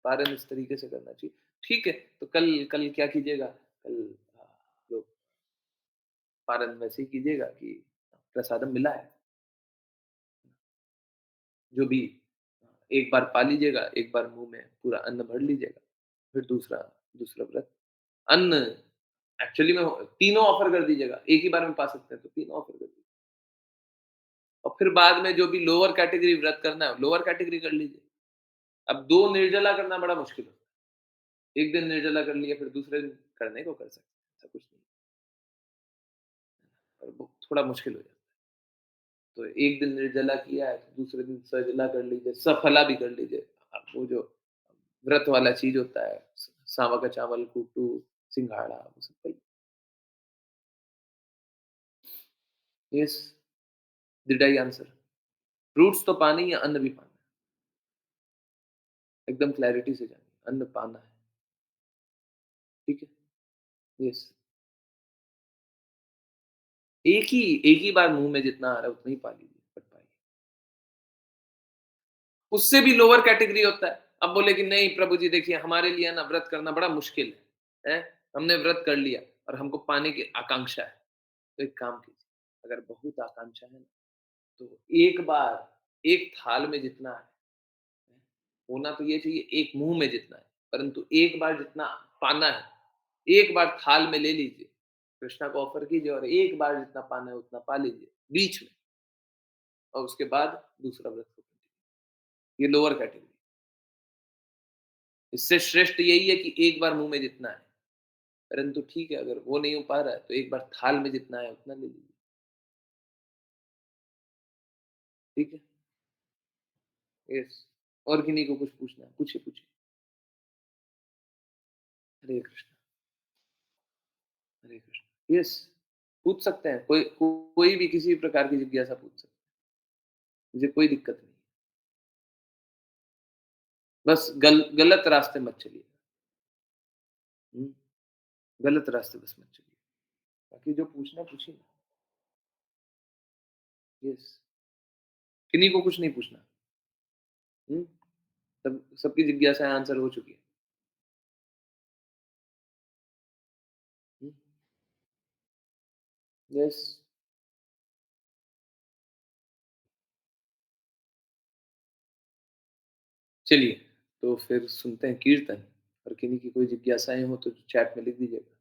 पारण इस तरीके से करना चाहिए। ठीक है, तो कल कल क्या कीजिएगा? कल जो पारण वैसे ही कीजिएगा कि प्रसादम मिला है, जो भी एक बार पा लीजिएगा, एक बार मुँह में पूरा अन्न भर लीजिएगा, फिर दूसरा दूसरा व्रत। अन्न एक्चुअली में तीनों ऑफ़र कर दीजिएगा, एक ही बार में पा सकते हैं, तो तीनों ऑफ़र कर दीजिए। और फिर बाद में जो भी लोअर कैटेगरी व्रत करना है, लोअर कैटेगरी कर लीजिए। अब 2 निर्जला करना बड़ा मुश्किल होता है। एक दिन निर्जला कर लिया, फिर दूसरे दिन करने को कर सकते हैं, ऐसा कुछ नहीं है। और वो थोड़ा मुश्किल हो जाता है। तो एक दिन निर्जला किया है, तो दूसरे दिन सजला कर लीजिए, सफला भी कर लीजिए। वो जो व्रत वाला चीज़ होता है, सांवा का चावल, कुट्टू, सिंघाड़ा, वो सब खाइए। Yes, did I answer? Fruits तो पानी ही है, अन्न भी पाना है। एकदम क्लैरिटी से जानिए, अन्न पाना है, ठीक है? यस। एक ही बार मुँह में जितना आ रहा है उतना ही पा लीजिए, बट पाइए। उससे भी लोअर कैटेगरी होता है। अब बोले कि नहीं प्रभु जी देखिए हमारे लिए ना व्रत करना बड़ा मुश्किल है। हमने व्रत कर लिया और हमको पाने की आकांक्षा है। तो एक काम कीजिए, अगर बहुत आकांक्षा है ना, तो एक बार एक थाल में जितना है, होना तो ये चाहिए एक मुँह में जितना है, परंतु एक बार जितना पाना है, एक बार थाल में ले लीजिए, कृष्णा को ऑफ़र कीजिए और एक बार जितना पाना है उतना पा लीजिए, बीच में, और उसके बाद दूसरा व्रत को कंटिन्यू। ये लोअर कैटेगरी। इससे श्रेष्ठ यही है कि एक बार मुँह में जितना है, परंतु ठीक है अगर वो नहीं हो पा रहा है, तो एक बार थाल में जितना है उतना ले लीजिए, ठीक है? यस। और किन्हीं को कुछ पूछना है, पूछिए, पूछिए। हरे कृष्ण, हरे कृष्ण। यस, पूछ सकते हैं, कोई भी किसी भी प्रकार की जिज्ञासा पूछ सकते हैं, मुझे कोई दिक्कत नहीं। बस गलत रास्ते मत चलिए। हुँ, गलत रास्ते बस मत चलिए। बाकी जो पूछना पूछिए ना। यस, किन्हीं को कुछ नहीं पूछना। हुँ, सबकी जिज्ञासाएँ आंसर हो चुकी है। हुँ, यस, चलिए, तो फिर सुनते हैं कीर्तन और किन्हीं की कोई जिज्ञासाएँ हो तो चैट में लिख दीजिएगा,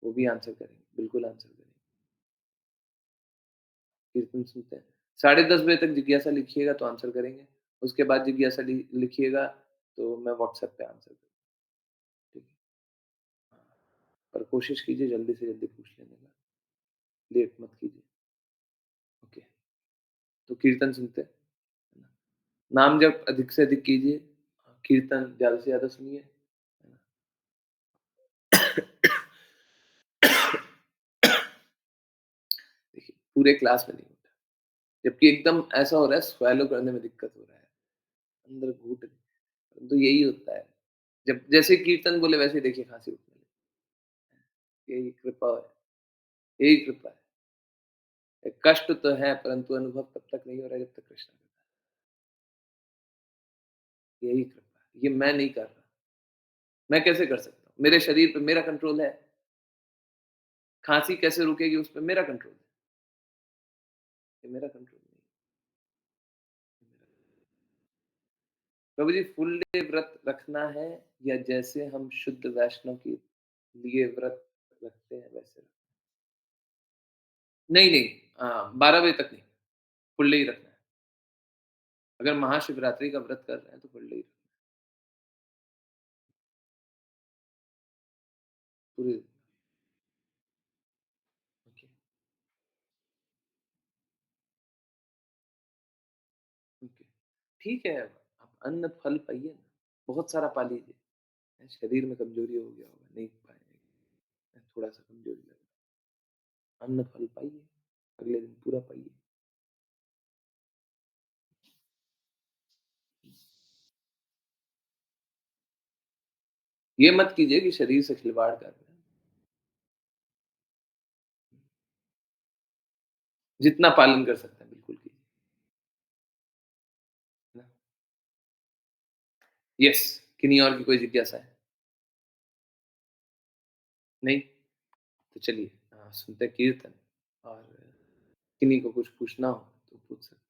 वो भी आंसर करेंगे, बिल्कुल आंसर करेंगे। कीर्तन सुनते हैं। 10:30 बजे तक जिज्ञासा लिखिएगा तो आंसर करेंगे, उसके बाद जिज्ञासा लिखिएगा तो मैं व्हाट्सएप पे आंसर करूँगा, ठीक है? हाँ, पर कोशिश कीजिए जल्दी से जल्दी पूछ लेने का, लेट मत कीजिए, ओके? तो कीर्तन सुनते हैं, है ना? नाम जप अधिक से अधिक कीजिए, कीर्तन ज़्यादा से ज़्यादा सुनिए, है ना? देखिए, पूरे क्लास में नहीं होता, जबकि एकदम ऐसा हो रहा है स्वैलो करने में दिक्कत हो रहा है, अंदर घुट तो यही होता है। जब जैसे कीर्तन बोले वैसे ही देखिए खाँसी उठने लगी, यही कृपा है, यही कृपा है। कष्ट तो है परंतु अनुभव तब तक नहीं हो रहा है जब तक कृष्ण करता है, यही कृपा है। ये मैं नहीं कर रहा, मैं कैसे कर सकता हूँ? मेरे शरीर पे मेरा कंट्रोल है, खाँसी कैसे रुकेगी उस पे मेरा कंट्रोल है, ये मेरा कंट्रोल नहीं है। प्रभु जी फुल डे व्रत रखना है या जैसे हम शुद्ध वैष्णव के लिए व्रत रखते हैं वैसे? नहीं, नहीं 12 बजे तक नहीं, फुल डे ही रखना है। अगर महाशिवरात्रि का व्रत कर रहे हैं तो फुल डे ही रखना है, पूरे ओके, ओके। ठीक है, आप अन्न फल पाइए ना, बहुत सारा पा लीजिए। शरीर में कमज़ोरी हो गया होगा, नहीं पाएँगे, थोड़ा-सा कमज़ोरी लग रहा है। अन्न फल पाइए, अगले दिन पूरा पाइए। ये मत कीजिए कि शरीर से खिलवाड़ कर रहे हैं। जितना पालन कर सकते हैं बिल्कुल कीजिए, है ना? यस, किन्हीं और की कोई जिज्ञासा है? नहीं? तो चलिए सुनते हैं कीर्तन और किन्हीं को कुछ पूछना हो तो पूछ सकते हैं।